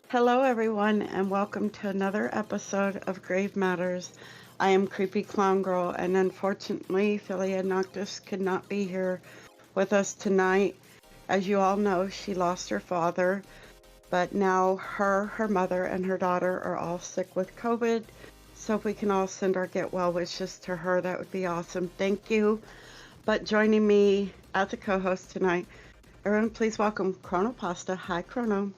Hello, everyone, and welcome to another episode of Grave Matters. I am CreepyClownGirl, and unfortunately, Filia Noctis could not be here with us tonight. As you all know, she lost her father, but now her mother, and her daughter are all sick with COVID. So if we can all send our get well wishes to her, that would be awesome. Thank you. But joining me as a co-host tonight, everyone, please welcome Chronopasta. Hi, Chrono.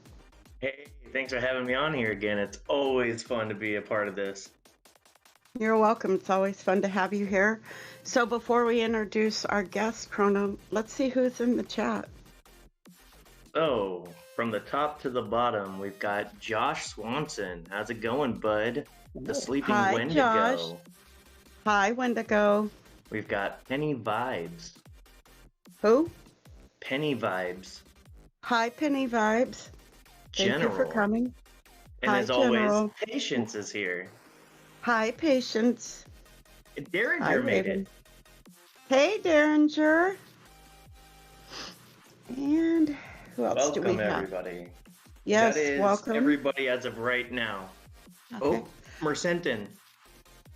Hey, thanks for having me on here again. It's always fun to be a part of this. You're welcome. It's always fun to have you here. So before we introduce our guest, Chrono, let's see who's in the chat. So, from the top to the bottom, we've got Josh Swanson. How's it going, bud? The Sleeping Hi, Wendigo. Josh. Hi, Wendigo. We've got Penny Vibes. Who? Penny Vibes. Hi, Penny Vibes. Thank you for coming. And Hi, as General. always, Patience is here. Hi, Patience. Derringer Hi, made Raven. it. Hey, Derringer. And who else do we Welcome, have? everybody. Yes, That is welcome. everybody as of right now. Okay. Oh, Mercenton.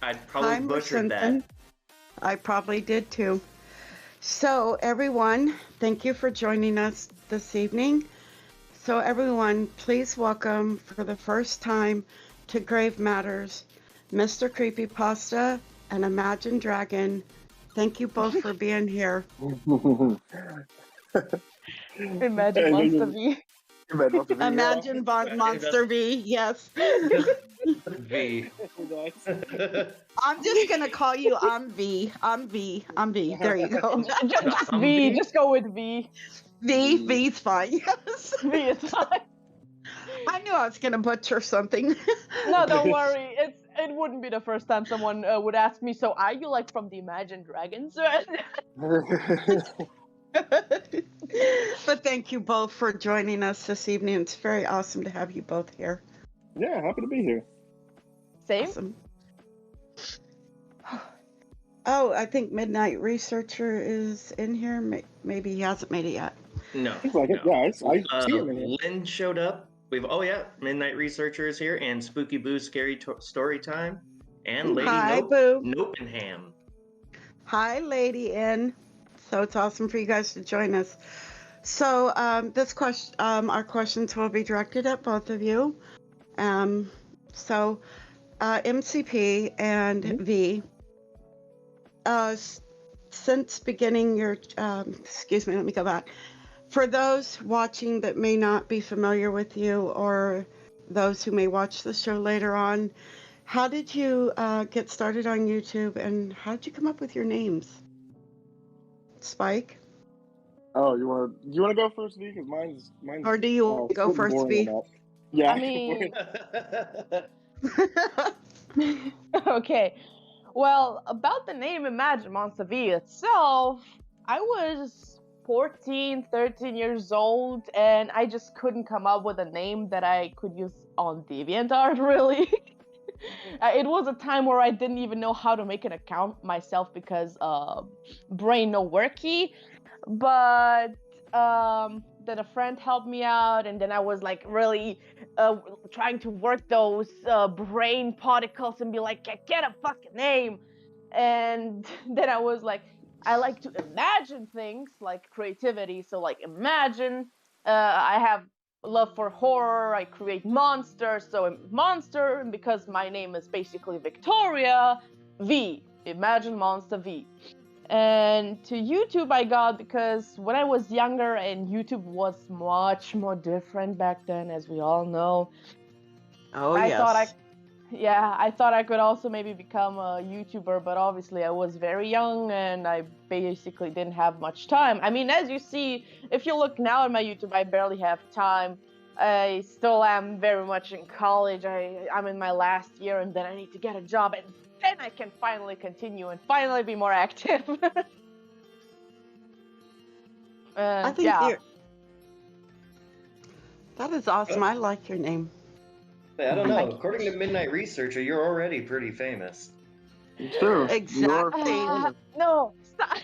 I'd probably Hi, butchered Mercenton. that. I probably did too. So, everyone, thank you for joining us this evening. So, everyone, please welcome for the first time to Grave Matters, Mr. Creepypasta and Imagine Dragon. Thank you both for being here. ImagineMonsterVi. Imagine MonsterVi, yes. V. I'm just gonna call you V. I'm V. There you go. Just V. Just go with V. V's fine. Yes. V is fine. I knew I was gonna butcher something. No, don't worry. It wouldn't be the first time someone would ask me. So, are you like from the Imagine Dragons? But thank you both for joining us this evening. It's very awesome to have you both here. Yeah, happy to be here. Same. Awesome. Oh, I think Midnight Researcher is in here. Maybe he hasn't made it yet. No. Seems like it. no. Yeah, I see him in here. Lynn showed up. Midnight Researcher is here, and Spooky Boo Scary Story Time, and Lady Hi, Boo. Nopenham. Hi, Lady N. So it's awesome for you guys to join us. So this question, our questions will be directed at both of you. MCP and V. Since beginning your, excuse me, let me go back. For those watching that may not be familiar with you, or those who may watch the show later on, how did you get started on YouTube, and how did you come up with your names? Spike? Oh, you wanna go first, V? Because mine's. Or do you go first, V? Yeah. I mean, okay. Well, about the name ImagineMonsterVi itself, I was 14, 13 years old, and I just couldn't come up with a name that I could use on DeviantArt, really. It was a time where I didn't even know how to make an account myself because brain no worky. But then a friend helped me out, and then I was like really trying to work those brain particles and be like, get a fucking name. And then I was like, I like to imagine things, like creativity. So like imagine, I have love for horror, I create monsters, so monster, and because my name is basically Victoria, V, ImagineMonsterVi. And to YouTube I got because when I was younger, and YouTube was much more different back then, as we all know. Oh, I yes. thought I could also maybe become a YouTuber, but obviously I was very young and I basically didn't have much time. I mean, as you see, if you look now at my YouTube, I barely have time. I still am very much in college. I'm in my last year, and then I need to get a job, and then I can finally continue and finally be more active. I think that is awesome. I like your name. I don't know. According to Midnight Researcher, you're already pretty famous. It's true. Exactly. No, stop.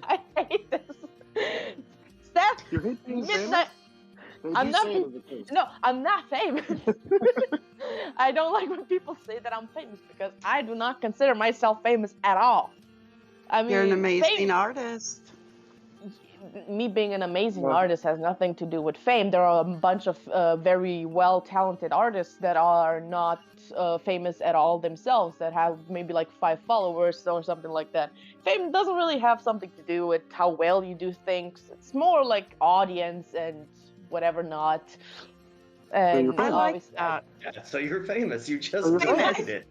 I hate this. Steph, You hate being Midnight. famous? I'm not. No, I'm not famous. I don't like when people say that I'm famous because I do not consider myself famous at all. I mean, You're an amazing artist. Me being an amazing artist has nothing to do with fame. There are a bunch of very well-talented artists that are not famous at all themselves, that have maybe like 5 followers or something like that. Fame doesn't really have something to do with how well you do things. It's more like audience and whatever not. And I like that. Yeah, so you're famous. You just denied it.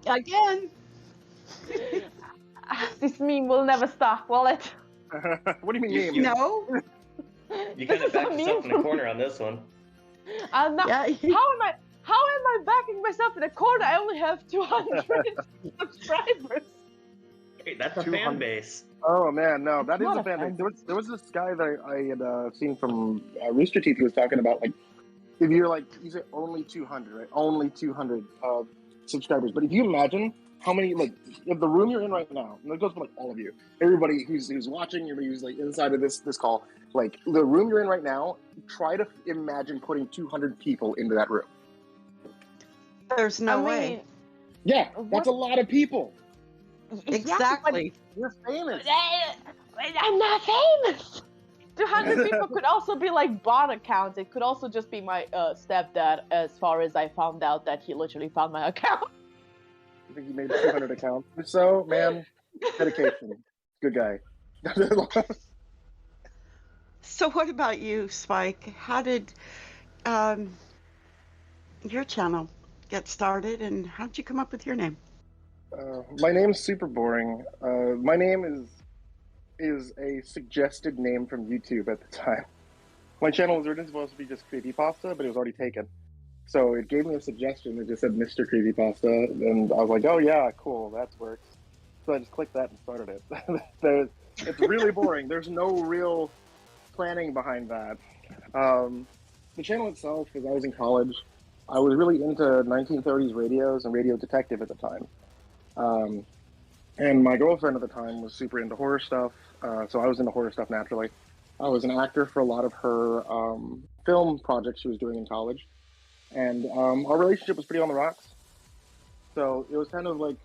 Again. This meme will never stop, will it? What do you mean? No. You kind of backed yourself in the corner on this one. I'm not. Yeah. How am I backing myself in a corner? I only have 200 subscribers. Hey, that's a fan base. Oh man, no, that is not a a fan fan base. There was this guy that I had seen from Rooster Teeth. He was talking about like if you're like you say only 200, right? Only 200 subscribers. But if you imagine how many like if the room you're in right now, and it goes for like all of you, everybody who's watching, everybody who's like inside of this call, like the room you're in right now, try to imagine putting 200 people into that room. There's no way. Yeah, that's a lot of people. Exactly. You're famous. I'm not famous. 200 people could also be like bot accounts. It could also just be my stepdad, as far as I found out that he literally found my account. I think he made 200 accounts. So, man, dedication. Good guy. So what about you, Spike? How did your channel get started, and how did you come up with your name? My name's super boring. My name is a suggested name from YouTube at the time. My channel was originally supposed to be just Creepypasta, but it was already taken. So it gave me a suggestion that just said Mr. Creepypasta, and I was like, oh yeah, cool, that works. So I just clicked that and started it. It's really boring. There's no real planning behind that. The channel itself, as I was in college, I was really into 1930s radios and radio detective at the time. And my girlfriend at the time was super into horror stuff, so I was into horror stuff naturally. I was an actor for a lot of her film projects she was doing in college, and our relationship was pretty on the rocks. So it was kind of like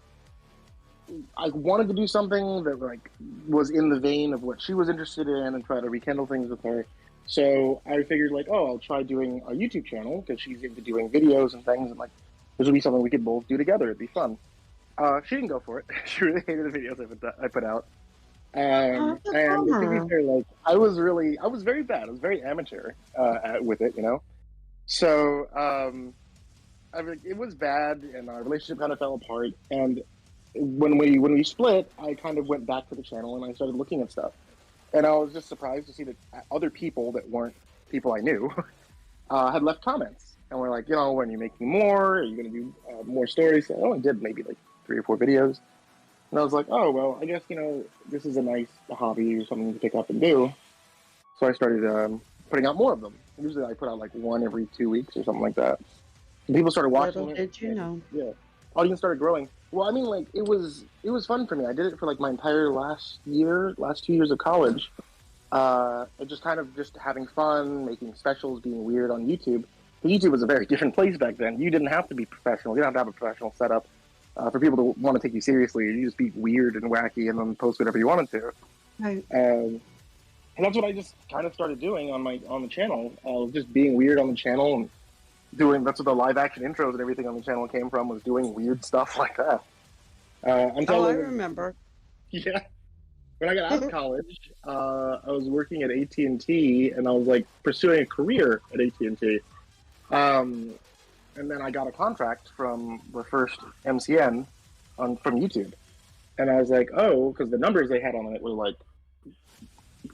I wanted to do something that like was in the vein of what she was interested in and try to rekindle things with her. So I figured like, oh, I'll try doing a YouTube channel because she's into doing videos and things, and like this would be something we could both do together. It'd be fun. She didn't go for it. She really hated the videos I put out. And to be fair, like I was very bad. I was very amateur with it, you know. So I mean, it was bad, and our relationship kind of fell apart. And when we split, I kind of went back to the channel and I started looking at stuff. And I was just surprised to see that other people that weren't people I knew had left comments. And we're like, you know, when are you making more? Are you going to do more stories? So I only did maybe like 3 or 4 videos. And I was like, oh, well, I guess, you know, this is a nice hobby or something to pick up and do. So I started putting out more of them. Usually I put out like 1 every 2 weeks or something like that. And people started watching Little did you know. Yeah. Audience started growing. Well, I mean, like, it was fun for me. I did it for like my entire last 2 years of college. Just kind of just having fun, making specials, being weird on YouTube. But YouTube was a very different place back then. You didn't have to be professional. You didn't have to have a professional setup for people to want to take you seriously. You just be weird and wacky and then post whatever you wanted to. Right. And that's what I just kind of started doing on the channel. Just being weird on the channel and that's what the live action intros and everything on the channel came from, was doing weird stuff like that. I remember. Yeah. When I got out of college, I was working at AT&T, and I was like pursuing a career at AT&T. And then I got a contract from the first MCN from YouTube. And I was like, oh, because the numbers they had on it were like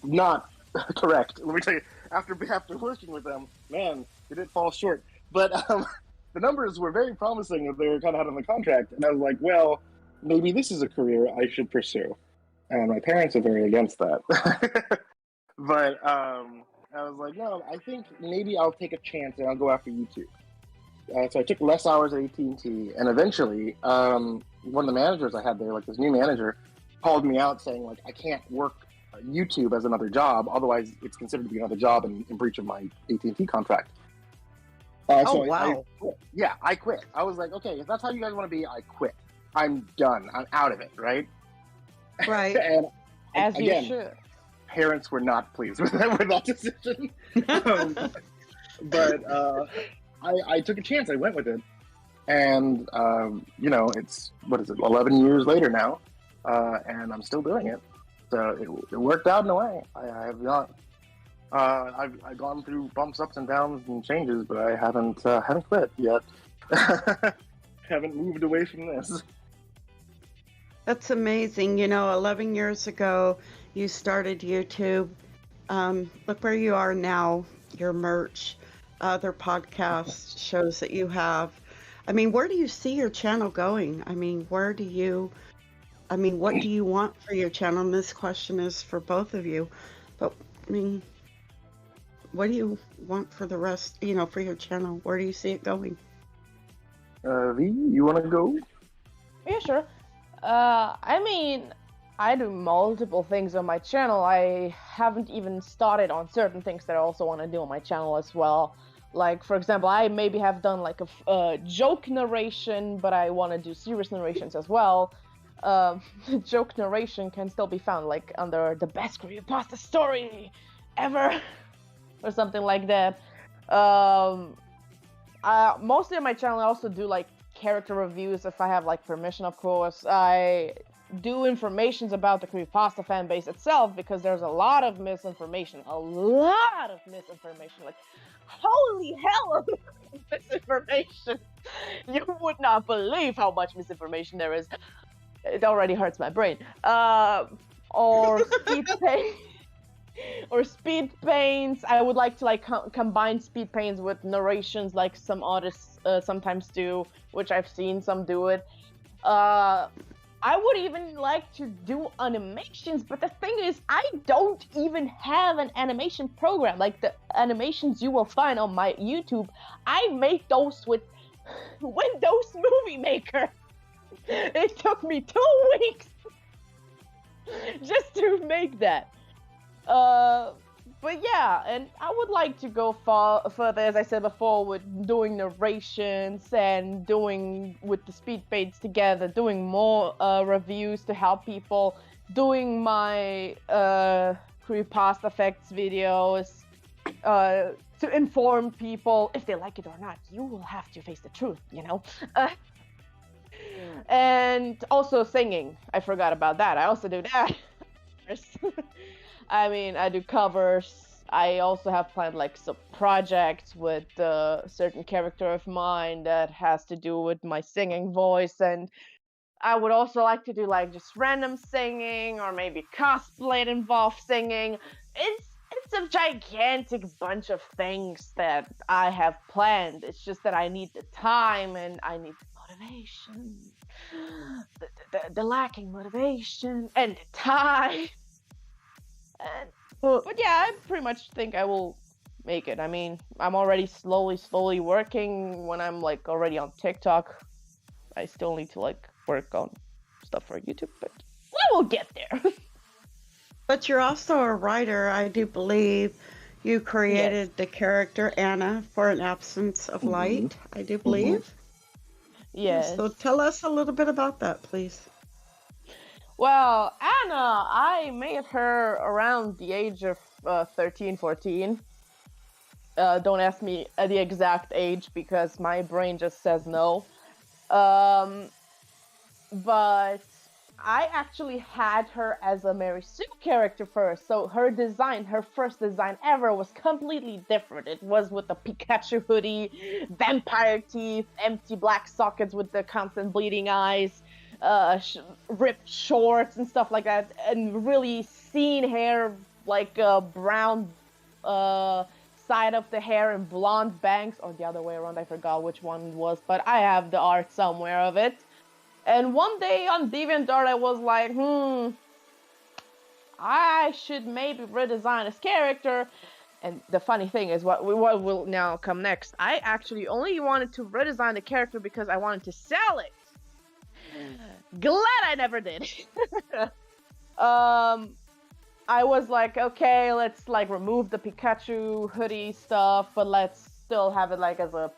not correct. Let me tell you, after working with them, man, it did fall short. But the numbers were very promising that they were kind of had on the contract. And I was like, well, maybe this is a career I should pursue. And my parents are very against that. But I was like, no, I think maybe I'll take a chance and I'll go after YouTube. So I took less hours at AT&T, and eventually one of the managers I had there, like this new manager, called me out saying, like, I can't work YouTube as another job. Otherwise, it's considered to be another job and in breach of my AT&T contract. Wow. I quit. I was like, okay, if that's how you guys want to be, I quit. I'm done. I'm out of it, right? Right. And As again, you should. parents were not pleased with that decision. But I took a chance. I went with it. And, it's, 11 years later now, and I'm still doing it. So it worked out in a way. I have not, I've gone through bumps, ups and downs and changes, but I haven't quit yet. Haven't moved away from this. That's amazing. 11 years ago, you started YouTube. Look where you are now, your merch, other podcast shows that you have. I mean, where do you see your channel going? I mean, what do you want for your channel? And this question is for both of you. But, I mean, what do you want for the rest, for your channel? Where do you see it going? V, you want to go? Yeah, sure. I do multiple things on my channel. I haven't even started on certain things that I also want to do on my channel as well. Like, for example, I maybe have done like a joke narration, but I want to do serious narrations as well. Joke narration can still be found like under the best creepypasta story ever, or something like that. Mostly on my channel, I also do like character reviews if I have like permission, of course. I do informations about the creepypasta fan base itself because there's a lot of misinformation. Like, holy hell, misinformation! You would not believe how much misinformation there is. It already hurts my brain. Or speed paint. Or speed paints. I would like to combine speed paints with narrations, like some artists sometimes do, which I've seen some do it. I would even like to do animations, but the thing is, I don't even have an animation program. Like the animations you will find on my YouTube, I make those with Windows Movie Maker. It took me 2 weeks just to make that. But yeah, and I would like to go further, as I said before, with doing narrations and doing with the speed paints together, doing more reviews to help people, doing my creepypasta effects videos to inform people if they like it or not. You will have to face the truth, and also singing. I forgot about that. I also do that. I do covers. I also have planned like some projects with a certain character of mine that has to do with my singing voice, and I would also like to do like just random singing or maybe cosplay involved singing. It's a gigantic bunch of things that I have planned. It's just that I need the time and I need the motivation, the lacking motivation and the time. But yeah, I pretty much think I will make it. I mean, I'm already slowly working when I'm like already on TikTok. I still need to like work on stuff for YouTube, but we will get there. But you're also a writer, I do believe. You created the character Anna for an absence of light, I do believe. Yes. So tell us a little bit about that, please. Well, Anna, I made her around the age of 13, 14. Don't ask me the exact age because my brain just says no. But I actually had her as a Mary Sue character first. So her first design ever was completely different. It was with a Pikachu hoodie, vampire teeth, empty black sockets with the constant bleeding eyes. Ripped shorts and stuff like that, and really seen hair, like brown side of the hair and blonde bangs, or the other way around, I forgot which one it was, but I have the art somewhere of it. And one day on DeviantArt I was like, I should maybe redesign this character. And the funny thing is, what will now come next, I actually only wanted to redesign the character because I wanted to sell it. Glad I never did. I was like, okay, let's like remove the Pikachu hoodie stuff, but let's still have it like as a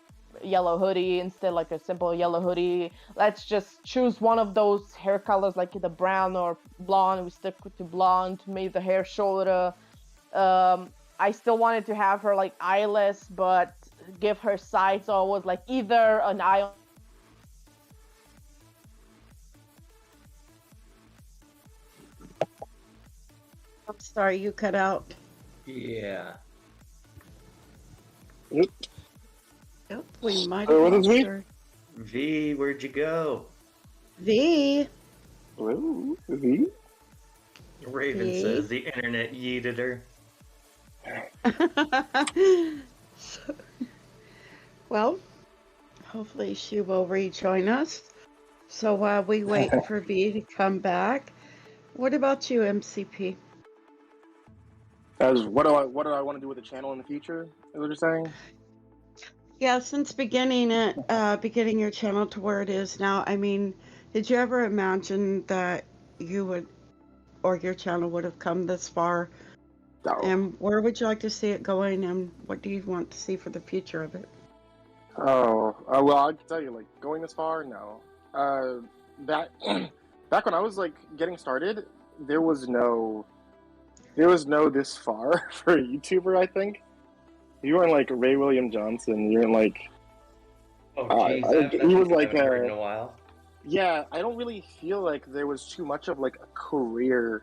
yellow hoodie instead, like a simple yellow hoodie. Let's just choose one of those hair colors, like the brown or blonde. We stick to blonde, made the hair shorter. I still wanted to have her like eyeless, but give her sides, so it was like either an eye. I'm sorry, you cut out. Yeah. Yep. Yep, we might have what is lost we? her. V, where'd you go? V. Hello, V. Raven V. says the internet yeeted her. So, well, hopefully she will rejoin us. So while we wait for V to come back, what about you, MCP? As what do I want to do with the channel in the future? Is what you're saying? Yeah, since beginning your channel to where it is now, I mean, did you ever imagine that you would, or your channel would have come this far? No. And where would you like to see it going, and what do you want to see for the future of it? Well, I can tell you, like, going this far, no. That back when I was like getting started, there was no this far for a YouTuber. I think you weren't like Ray William Johnson. You weren't like Oh, geez, he was like haven't heard in a while. yeah. I don't really feel like there was too much of like a career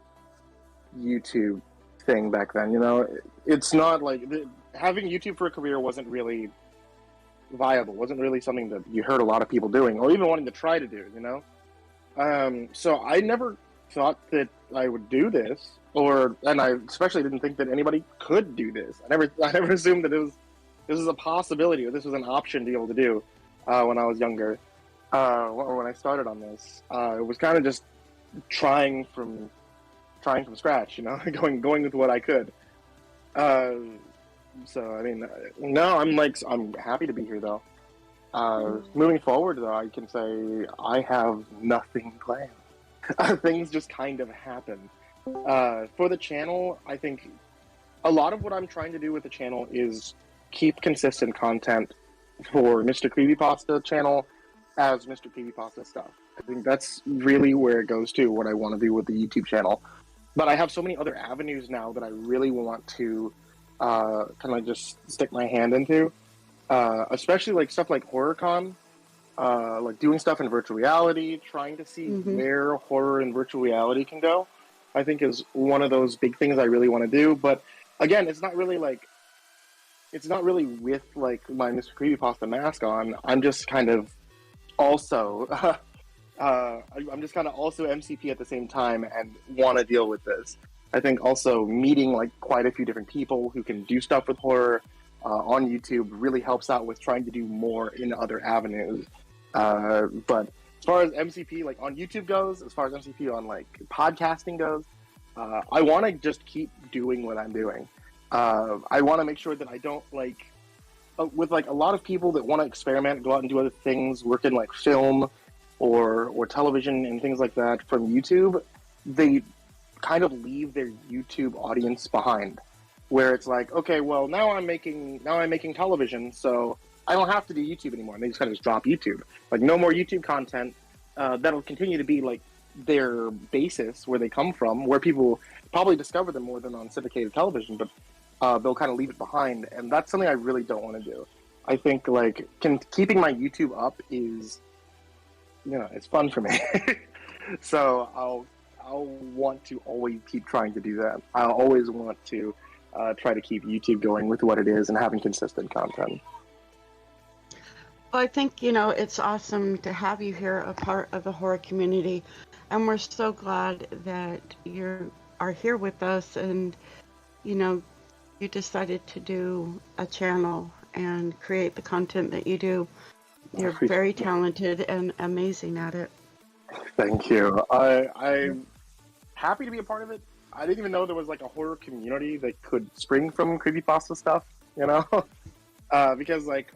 YouTube thing back then. You know, it's not like having YouTube for a career wasn't really viable, wasn't really something that you heard a lot of people doing or even wanting to try to do, you know? So I never thought that I would do this, and I especially didn't think that anybody could do this. I never assumed that this was a possibility or this was an option to be able to do when I was younger. Or when I started on this, it was kind of just trying from scratch, you know, going with what I could. So I mean, no, I'm happy to be here though. Moving forward though, I can say I have nothing planned. Things just kind of happen. For the channel, I think a lot of what I'm trying to do with the channel is keep consistent content for Mr. Creepypasta channel as Mr. Creepypasta stuff. I think that's really where it goes to what I want to do with the YouTube channel. But I have so many other avenues now that I really want to kind of just stick my hand into, especially like stuff like HorrorCon, like doing stuff in virtual reality, trying to see where horror and virtual reality can go. I think is one of those big things I really want to do. But again, it's not really with like my Mr. Creepypasta mask on. I'm just kind of also I'm just kind of also MCP at the same time and want to deal with this. I think also meeting like quite a few different people who can do stuff with horror on YouTube really helps out with trying to do more in other avenues. But as far as MCP like on YouTube goes, as far as MCP on like podcasting goes, I want to just keep doing what I'm doing. I want to make sure that I don't like with like a lot of people that want to experiment, go out and do other things, work in like film or television and things like that from YouTube. They kind of leave their YouTube audience behind, where it's like, okay, well now I'm making television, so I don't have to do YouTube anymore. And they just kind of drop YouTube, like no more YouTube content. That'll continue to be like their basis where they come from, where people probably discover them more than on syndicated television, but they'll kind of leave it behind, and that's something I really don't want to do. I think like keeping my YouTube up is, you know, it's fun for me. So I'll want to always keep trying to do that. I'll always want to try to keep YouTube going with what it is and having consistent content. Well, I think, you know, it's awesome to have you here, a part of the horror community. And we're so glad that you are here with us and, you know, you decided to do a channel and create the content that you do. You're very talented and amazing at it. Thank you. I'm happy to be a part of it. I didn't even know there was like a horror community that could spring from creepypasta stuff, you know? Because like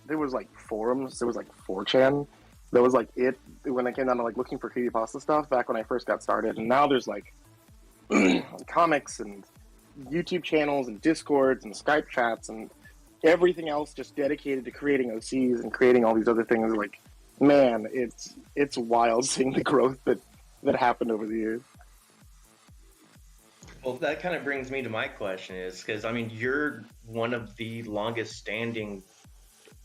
there was like forums, there was like 4chan. There was like it when I came down to like looking for creepypasta stuff back when I first got started. And now there's like comics and YouTube channels and Discords and Skype chats and everything else just dedicated to creating OCs and creating all these other things. Like, man, it's wild seeing the growth that happened over the years. Well, that kind of brings me to my question is, because, I mean, you're one of the longest standing,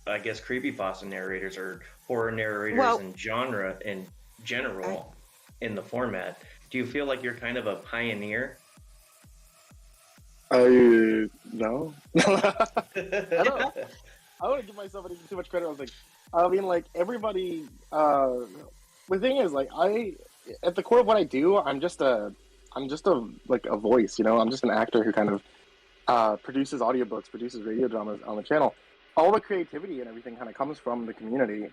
I guess, creepypasta narrators or horror narrators in genre in general in the format. Do you feel like you're kind of a pioneer? No. I wouldn't give myself any too much credit. I mean, like, everybody, the thing is, like, at the core of what I do, I'm just a voice, you know? I'm just an actor who kind of produces audiobooks, produces radio dramas on the channel. All the creativity and everything kind of comes from the community.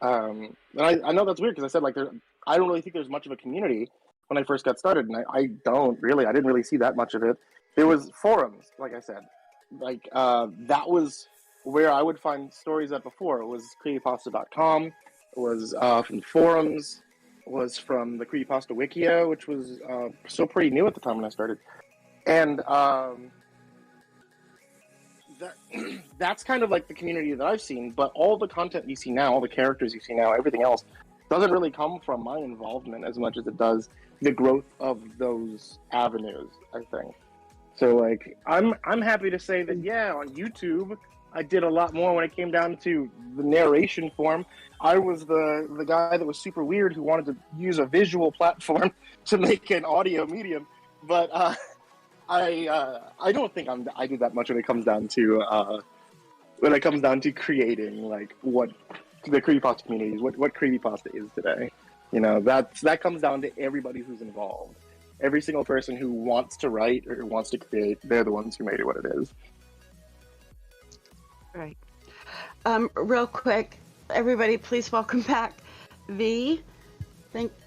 And I know that's weird because I said, like, I don't really think there's much of a community when I first got started, and I didn't really see that much of it. There was forums, like I said. Like, that was where I would find stories at before. It was creepypasta.com, it was from forums, it was from the Creepypasta Wikia, which was still pretty new at the time when I started. And that's kind of like the community that I've seen, but all the content you see now, all the characters you see now, everything else, doesn't really come from my involvement as much as it does the growth of those avenues, I think. So, like, I'm happy to say that, yeah, on YouTube, I did a lot more when it came down to the narration form. I was the guy that was super weird who wanted to use a visual platform to make an audio medium, but I don't think I do that much when it comes down to creating, like, what the creepypasta community is, what creepypasta is today. You know, that comes down to everybody who's involved. Every single person who wants to write or who wants to create, they're the ones who made it what it is. Right. Real quick, everybody, please welcome back V.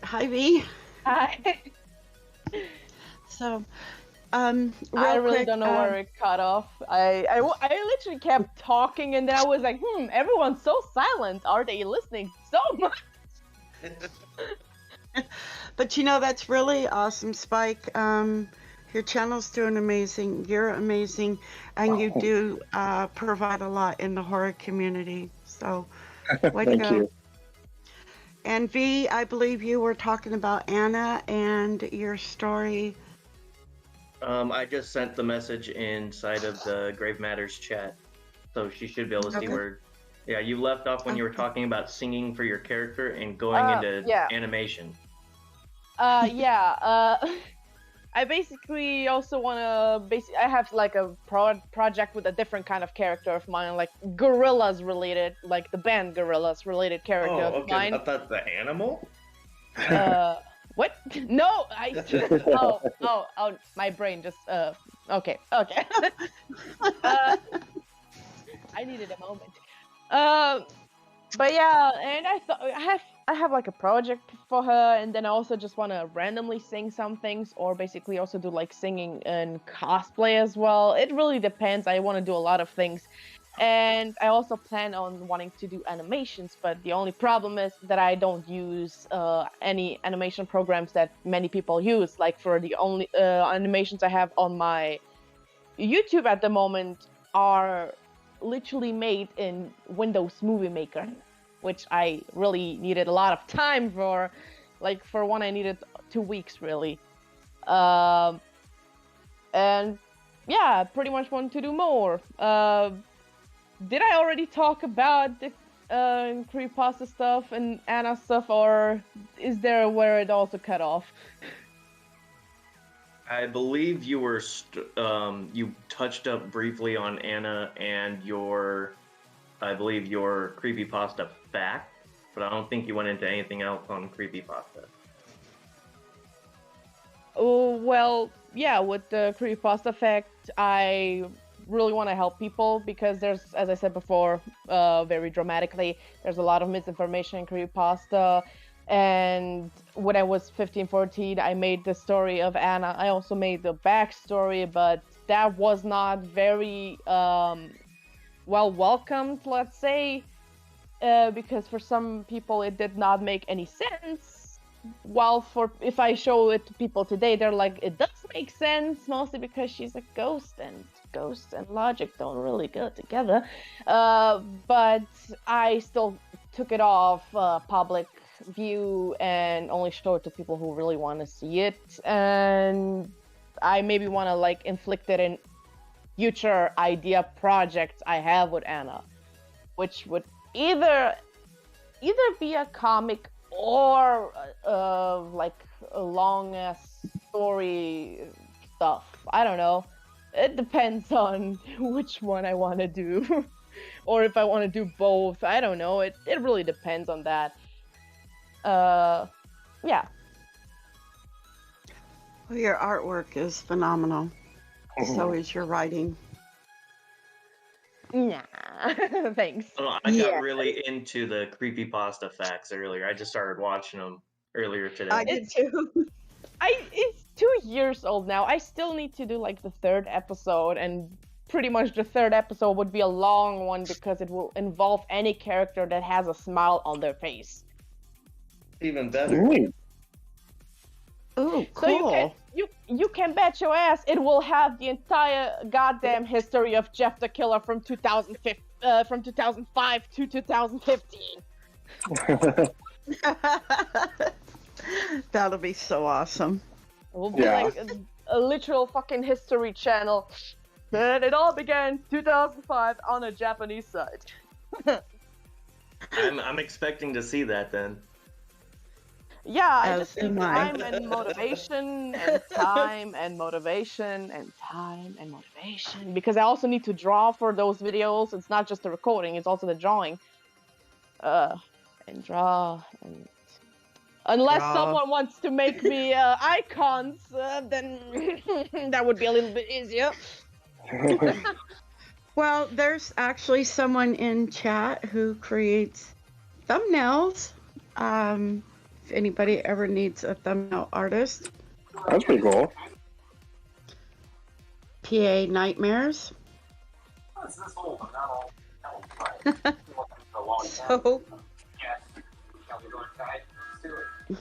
Hi, V. Hi. So, I really don't know where it cut off. I literally kept talking, and then I was like, everyone's so silent. Are they listening so much? But you know, that's really awesome, Spike. Your channel's doing amazing. You're amazing, and you do provide a lot in the horror community. So, way to go. Thank you. And V, I believe you were talking about Anna and your story. I just sent the message inside of the Grave Matters chat, so she should be able to see where. Yeah, you left off when you were talking about singing for your character and going into animation. I basically also want to I have like a project with a different kind of character of mine, like gorillas related, like the band Gorillas related character of mine. I thought the animal. What? No, oh, my brain just okay. I needed a moment. But yeah, and I thought I have like a project for her, and then I also just want to randomly sing some things, or basically also do like singing and cosplay as well. It really depends. I want to do a lot of things, and I also plan on wanting to do animations. But the only problem is that I don't use any animation programs that many people use. Like, for the only animations I have on my YouTube at the moment are literally made in Windows Movie Maker, which I really needed a lot of time for. Like, for one, I needed 2 weeks really. And yeah, pretty much want to do more. Did I already talk about the Creepypasta stuff and Anna stuff, or is there where it also cut off? I believe you were you touched up briefly on Anna and your Creepypasta fact, but I don't think you went into anything else on Creepypasta. Oh, well, yeah, with the Creepypasta fact, I really want to help people because there's, as I said before, very dramatically, there's a lot of misinformation in Creepypasta. And when I was 15, 14, I made the story of Anna. I also made the backstory, but that was not very well welcomed, let's say, because for some people it did not make any sense. while if I show it to people today, they're like, it does make sense, mostly because she's a ghost, and ghosts and logic don't really go together. But I still took it off public view and only show it to people who really want to see it. And I maybe want to like inflict it in future idea projects I have with Anna, which would either be a comic or like a long ass story stuff. I don't know. It depends on which one I want to do, or if I want to do both. I don't know. It really depends on that. Yeah. Well, your artwork is phenomenal. So is your writing. Nah. Thanks. I got really into the Creepypasta facts earlier. I just started watching them earlier today. I did too. It's 2 years old now. I still need to do like the 3rd episode, and pretty much the 3rd episode would be a long one because it will involve any character that has a smile on their face. Even better. Oh, cool. So you can bet your ass it will have the entire goddamn history of Jeff the Killer from 2005 to 2015. That'll be so awesome. It will be like a literal fucking history channel. And it all began 2005 on a Japanese site. I'm expecting to see that then. Yeah, I As just need am I. time and motivation and time and motivation and time and motivation, because I also need to draw for those videos. It's not just the recording, it's also the drawing. And draw and... Unless someone wants to make me icons, then that would be a little bit easier. Well, there's actually someone in chat who creates thumbnails. If anybody ever needs a thumbnail artist. That's pretty cool. PA Nightmares. So,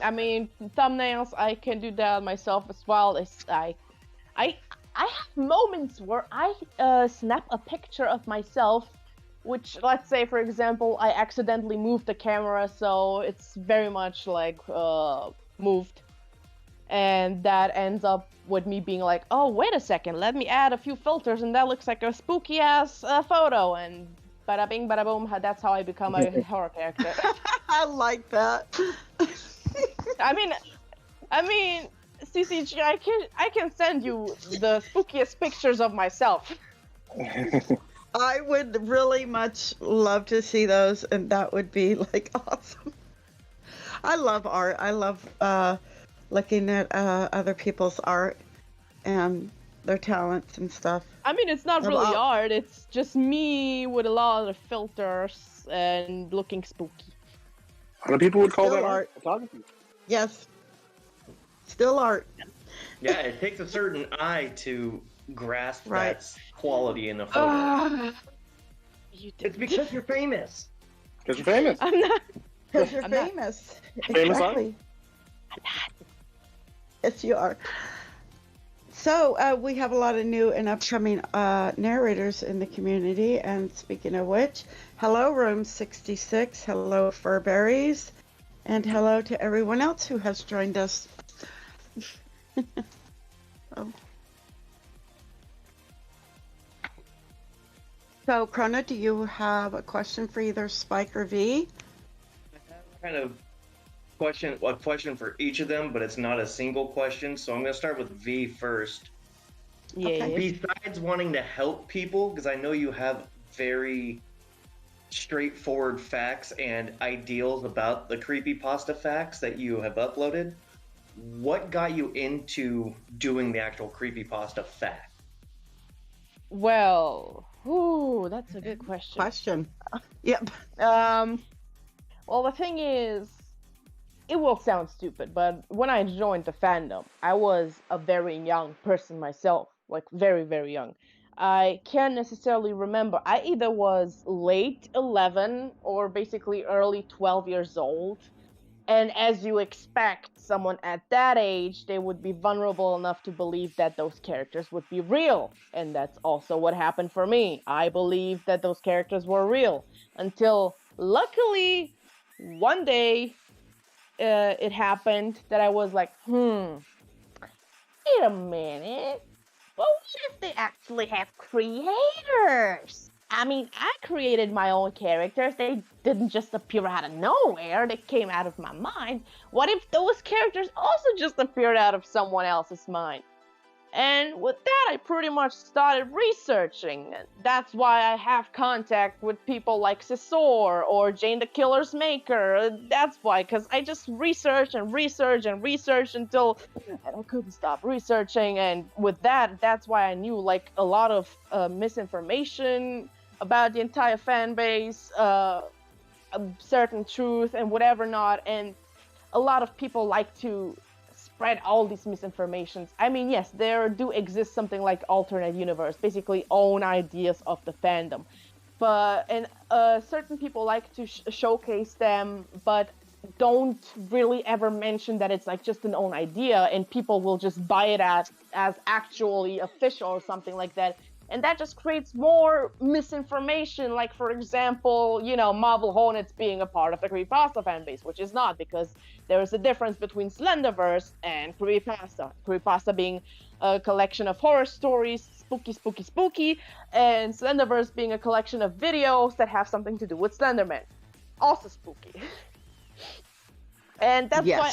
I mean, thumbnails, I can do that myself as well. I have moments where I snap a picture of myself, which, let's say, for example, I accidentally moved the camera, so it's very much like moved. And that ends up with me being like, oh, wait a second, let me add a few filters, and that looks like a spooky-ass photo, and bada bing, bada boom, that's how I become a horror character. I like that. I mean, CCG, I can send you the spookiest pictures of myself. I would really much love to see those, and that would be like awesome. I love art. I love looking at other people's art and their talents and stuff. I mean, it's not really art. It's just me with a lot of filters and looking spooky. A lot of people would call Still that art. photography. Yes. Still art. Yeah, it takes a certain eye to grasp that quality in a photo. It's because you're famous. Because you're famous. I'm not. Because you're I'm not. famous. Famous Exactly. Yes, you are. So we have a lot of new and upcoming narrators in the community. And speaking of which, hello, Room 66. Hello, Furberries. And hello to everyone else who has joined us. Oh. So, Krona, do you have a question for either Spike or V? I have kind of a question for each of them, but it's not a single question. So I'm going to start with V first. Yeah. Okay. Besides wanting to help people, because I know you have very straightforward facts and ideals about the Creepypasta facts that you have uploaded, what got you into doing the actual Creepypasta fact? Well, that's a good question. Yep. Well, the thing is, it will sound stupid, but when I joined the fandom, I was a very young person myself, like very, very young. I can't necessarily remember. I either was late 11 or basically early 12 years old. And as you expect, someone at that age, they would be vulnerable enough to believe that those characters would be real. And that's also what happened for me. I believed that those characters were real until, luckily, one day it happened that I was like, wait a minute. But what if they actually have creators? I mean, I created my own characters. They didn't just appear out of nowhere. They came out of my mind. What if those characters also just appeared out of someone else's mind? And with that, I pretty much started researching. That's why I have contact with people like Cesor or Jane the Killer's Maker. That's why, because I just researched and researched and researched until I couldn't stop researching. And with that, that's why I knew like a lot of misinformation about the entire fan base, a certain truth and whatever not. And a lot of people like to spread all these misinformations. I mean, yes, there do exist something like alternate universe, basically own ideas of the fandom. And certain people like to showcase them, but don't really ever mention that it's like just an own idea, and people will just buy it as actually official or something like that. And that just creates more misinformation. Like, for example, Marvel Hornets being a part of the Creepypasta fanbase, which is not, because there is a difference between Slenderverse and Creepypasta. Creepypasta being a collection of horror stories, spooky, and Slenderverse being a collection of videos that have something to do with Slenderman. Also spooky. And that's why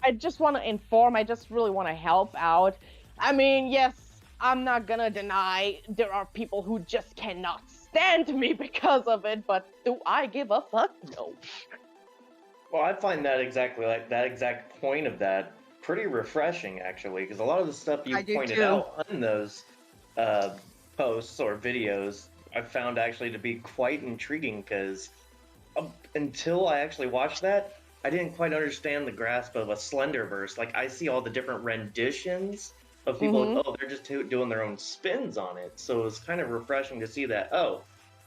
I just want to inform, I just really want to help out. I mean, yes, I'm not gonna deny there are people who just cannot stand me because of it, but do I give a fuck? No. Well, I find that exact point of that pretty refreshing, actually, because a lot of the stuff you pointed out on those posts or videos, I found actually to be quite intriguing, because until I actually watched that, I didn't quite understand the grasp of a Slenderverse. Like, I see all the different renditions of people, they're just doing their own spins on it. So it was kind of refreshing to see that,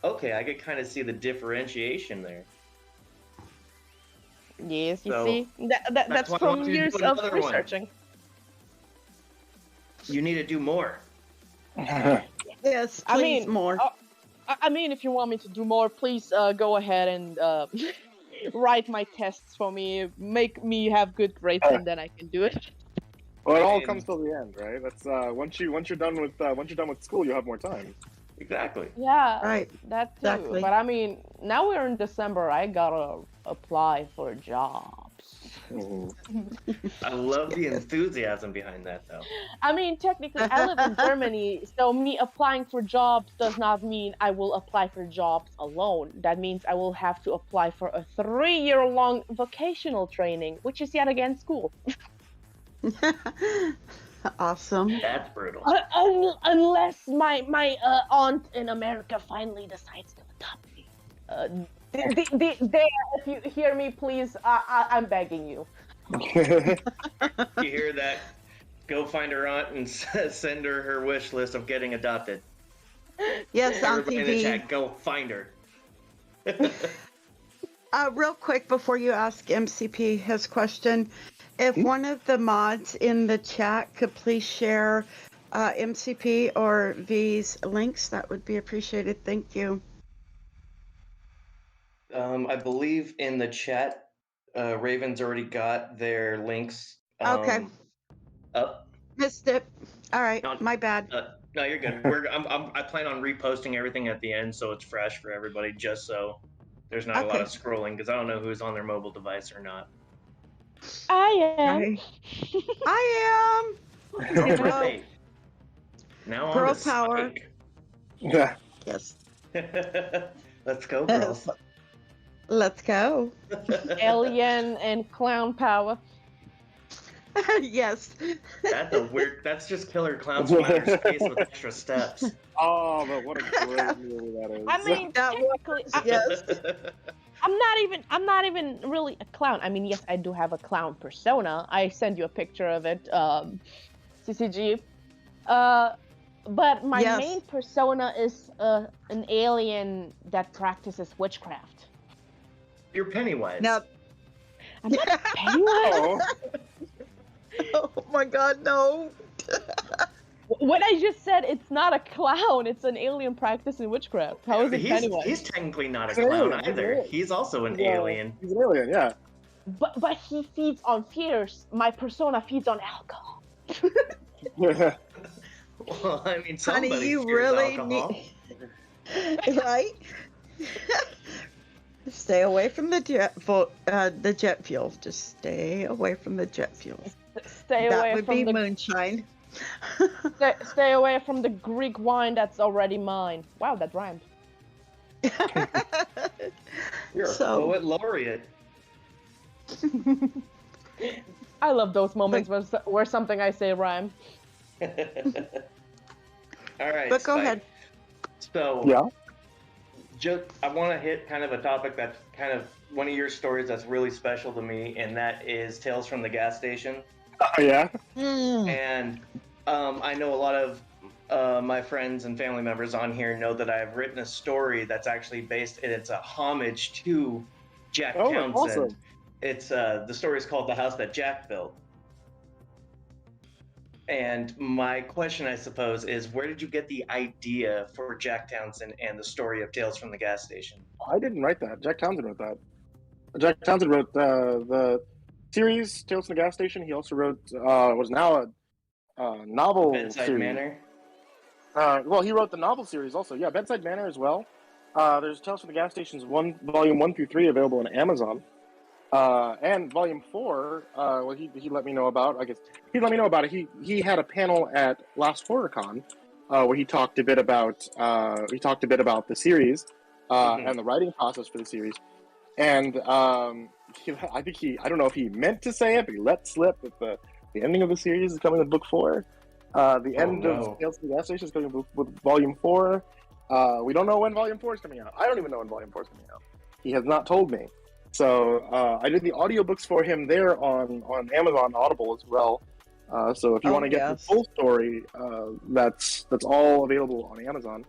okay, I could kind of see the differentiation there. Yes, you see? That's from years of researching. You need to do more. Yes, please, more. I mean, if you want me to do more, please go ahead and write my tests for me, make me have good grades, and then I can do it. Well, it all comes till the end, right? That's once you're done with school, you'll have more time. Exactly. Yeah, right. That too. Exactly. But I mean, now we're in December. I gotta apply for jobs. I love the enthusiasm behind that, though. I mean, technically, I live in Germany, so me applying for jobs does not mean I will apply for jobs alone. That means I will have to apply for a 3-year-long vocational training, which is yet again school. Awesome. That's brutal. Unless my aunt in America finally decides to adopt me. If you hear me, please, I'm begging you. You hear that? Go find her aunt and send her wish list of getting adopted. Yes, Auntie V. In the chat, go find her. Real quick before you ask MCP his question, if one of the mods in the chat could please share MCP or V's links, that would be appreciated. Thank you. I believe in the chat, Raven's already got their links. Okay. Up. Missed it. All right. My bad. No, you're good. I plan on reposting everything at the end so it's fresh for everybody, just so there's not a lot of scrolling, because I don't know who's on their mobile device or not. I am. I am. Right. Now girl on to power. Spike. Yeah. Yes. Let's go, girls. Let's go. Alien and clown power. Yes. That's just Killer Clowns from outer space with extra steps. Oh, but what a great movie that is. I mean, technically, yes. I'm not even really a clown. I mean, yes, I do have a clown persona. I send you a picture of it, CCG. But my main persona is an alien that practices witchcraft. You're Pennywise. Now, I'm not Pennywise. Oh my God, no. What I just said, it's not a clown. It's an alien practicing witchcraft. How is it Pennywise? He's technically not a He's an clown alien. either. He's also an alien. He's an alien, yeah. But he feeds on fears. My persona feeds on alcohol. Well, I mean, Honey, somebody you fears really alcohol. need, right? Stay away from the jet fuel. Just stay away from the jet fuel. Stay That away would from be the moonshine. stay away from the Greek wine that's already mine. Wow, that rhymed. You're a poet laureate. I love those moments where something I say rhyme. All right, But go Spike. ahead. So, Yeah. I want to hit kind of a topic that's kind of one of your stories that's really special to me, and that is Tales from the Gas Station. Oh, yeah? And I know a lot of my friends and family members on here know that I've written a story that's actually based, and it's a homage to Jack Townsend. Awesome. It's the story is called The House That Jack Built. And my question, I suppose, is where did you get the idea for Jack Townsend and the story of Tales from the Gas Station? I didn't write that. Jack Townsend wrote that. Jack Townsend wrote the series Tales from the Gas Station. He also wrote what is now a novel Bedside series. Manor? Well, he wrote the novel series also. Yeah, Bedside Manor as well. There's Tales from the Gas Station's volume 1 through 3 available on Amazon. And volume 4, well, he let me know about. I guess he let me know about it. He had a panel at last HorrorCon where he talked a bit about the series and the writing process for the series. And I don't know if he meant to say it, but he let slip that the ending of the series is coming with book 4. The end of Tales from the Gas Station is coming with volume 4. We don't know when volume 4 is coming out. I don't even know when volume 4 is coming out. He has not told me. So I did the audiobooks for him there on Amazon Audible as well. So if you want to get the full story, that's all available on Amazon.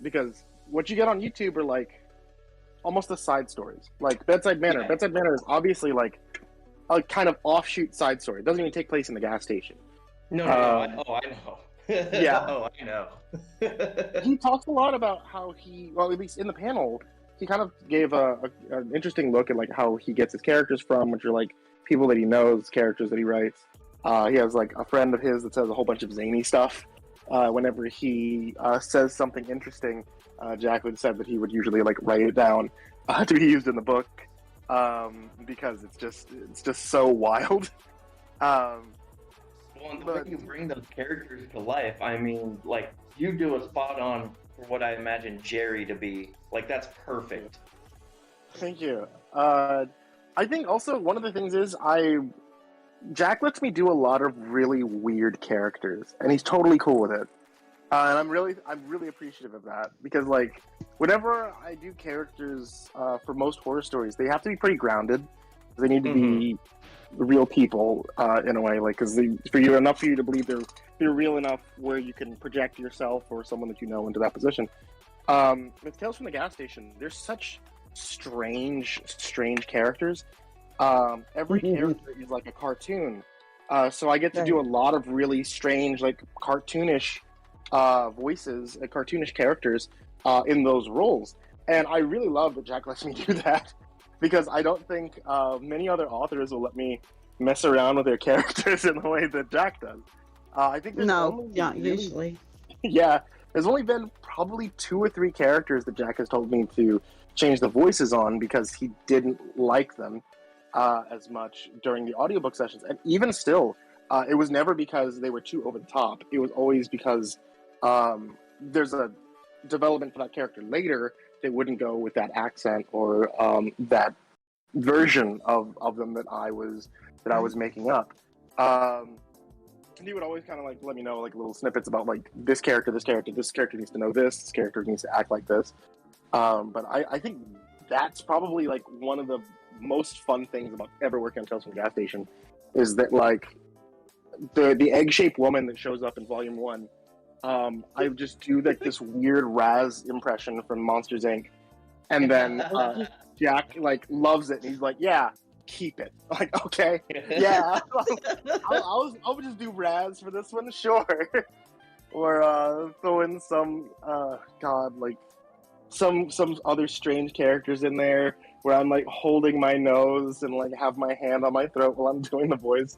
Because what you get on YouTube are like almost the side stories, like Bedside Manor. Yeah. Bedside Manor is obviously like a kind of offshoot side story. It doesn't even take place in the gas station. No, I know. Yeah. Oh, I know. He talks a lot about how at least in the panel, he kind of gave an interesting look at like how he gets his characters from, which are like people that he knows, characters that he writes. He has like a friend of his that says a whole bunch of zany stuff. Whenever he says something interesting, Jacqueline said that he would usually like write it down to be used in the book because it's just so wild. Well, and the way you bring those characters to life, I mean, like you do a spot on for what I imagine Jerry to be. Like that's perfect. Thank you. I think also one of the things is Jack lets me do a lot of really weird characters, and he's totally cool with it. And I'm really appreciative of that because like whenever I do characters for most horror stories, they have to be pretty grounded. They need to be real people in a way, like because for you to believe they're real enough where you can project yourself or someone that you know into that position. With Tales from the Gas Station, there's such strange characters. Every character is like a cartoon, so I get to do a lot of really strange, like cartoonish voices, cartoonish characters in those roles, and I really love that Jack lets me do that because I don't think many other authors will let me mess around with their characters in the way that Jack does. I think there's usually. Yeah, there's only been probably 2 or 3 characters that Jack has told me to change the voices on because he didn't like them as much during the audiobook sessions. And even still, it was never because they were too over the top. It was always because there's a development for that character later that wouldn't go with that accent or that version of them that I was making up. And he would always kind of like let me know like little snippets about like this character needs to know this character needs to act like this. But I think that's probably like one of the most fun things about ever working on Tales from the Gas Station is that like the egg-shaped woman that shows up in volume 1. I just do like this weird Raz impression from Monsters Inc. And then Jack like loves it and he's like, yeah, keep it. Like, okay, yeah. I would just do Raz for this one, sure. Or throw in some like some other strange characters in there where I'm like holding my nose and like have my hand on my throat while I'm doing the voice.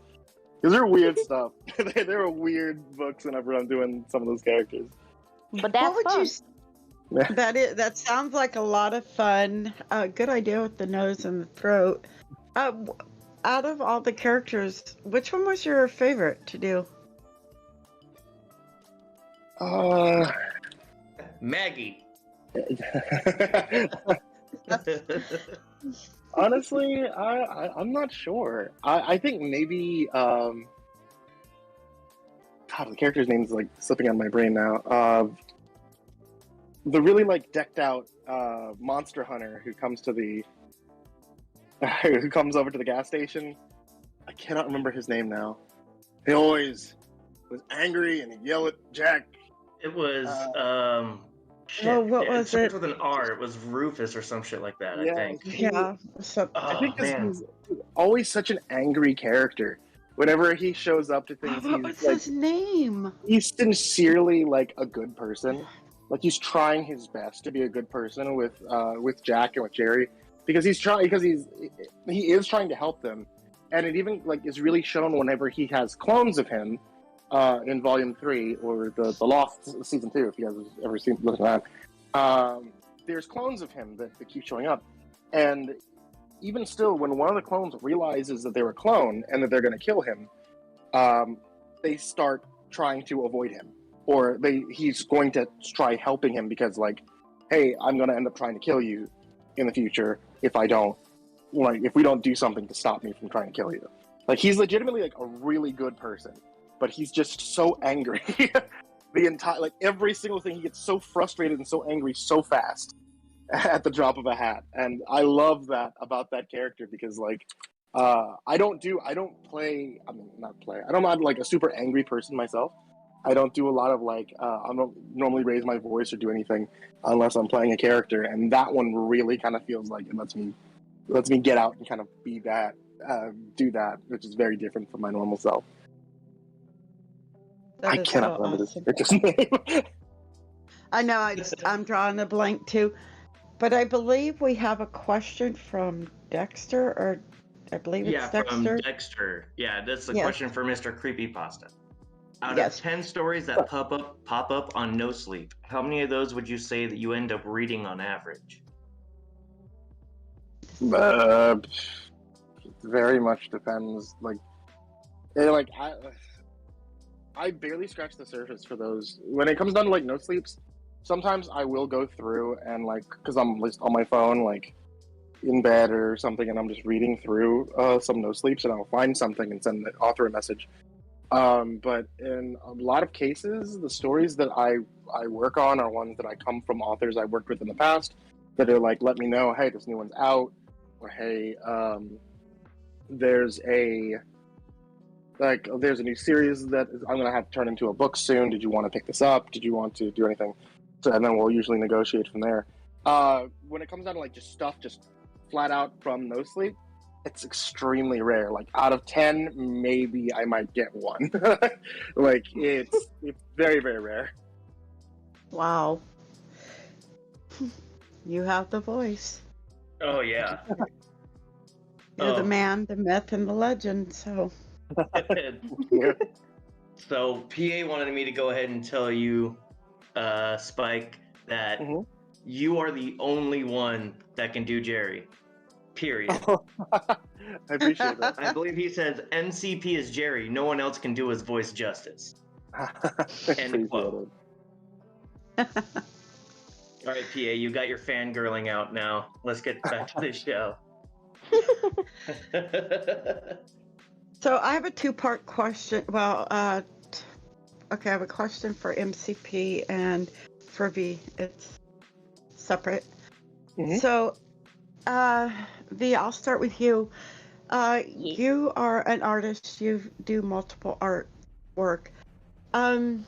Because they're weird stuff. They're weird books whenever I'm doing some of those characters. But that's fun. That sounds like a lot of fun. Good idea with the nose and the throat. Out of all the characters, which one was your favorite to do? Maggie. Honestly, I'm not sure. I think maybe God, the character's name's like slipping out of my brain now. The really like decked out monster hunter who comes to the who comes over to the gas station. I cannot remember his name now. He always was angry and he'd yell at Jack. It was what was it? Starts with an R. It was Rufus or some shit like that. I think. Yeah. I think he's always such an angry character. Whenever he shows up to things, what was his name? He's sincerely like a good person. Like he's trying his best to be a good person with Jack and with Jerry, because he is trying to help them, and it even like is really shown whenever he has clones of him in Volume 3 or the Lost Season 2. If you guys have ever seen looking at that, there's clones of him that keep showing up, and even still, when one of the clones realizes that they're a clone and that they're going to kill him, they start trying to avoid him. Or he's going to try helping him because, like, hey, I'm going to end up trying to kill you in the future if we don't do something to stop me from trying to kill you. Like, he's legitimately, like, a really good person, but he's just so angry. Every single thing, he gets so frustrated and so angry so fast at the drop of a hat. And I love that about that character because, like, I'm not, like, a super angry person myself. I don't do a lot of like, I don't normally raise my voice or do anything unless I'm playing a character. And that one really kind of feels like it lets me get out and kind of be that, do that, which is very different from my normal self. I cannot remember this character's name. I know, I'm drawing a blank too. But I believe we have a question from Dexter, or I believe it's Dexter. Yeah, from Dexter. Yeah, that's the question for Mr. Creepypasta. Out of 10 stories that pop up on No Sleep, how many of those would you say that you end up reading on average? Very much depends. I barely scratch the surface for those. When it comes down to like No Sleeps, sometimes I will go through and like, because I'm just on my phone, like in bed or something, and I'm just reading through some No Sleeps, and I'll find something and send the author a message. But in a lot of cases, the stories that I work on are ones that I come from authors I worked with in the past that are like, let me know, hey, this new one's out, or hey, there's a new series that I'm going to have to turn into a book soon. Did you want to pick this up? Did you want to do anything? So, and then we'll usually negotiate from there. When it comes down to like just stuff, just flat out from No Sleep, it's extremely rare. Like out of 10, maybe I might get one. Like it's very, very rare. Wow. You have the voice. Oh yeah. You're the man, the myth, and the legend. So. So PA wanted me to go ahead and tell you, Spike, that you are the only one that can do Jerry. Period. I appreciate that. I believe he says MCP is Jerry. No one else can do his voice justice. End quote. All right, PA, you got your fangirling out now. Let's get back to the show. So I have a two-part question. Well, okay, I have a question for MCP and for V. It's separate. So, V, I'll start with you. You are an artist. You do multiple artwork. And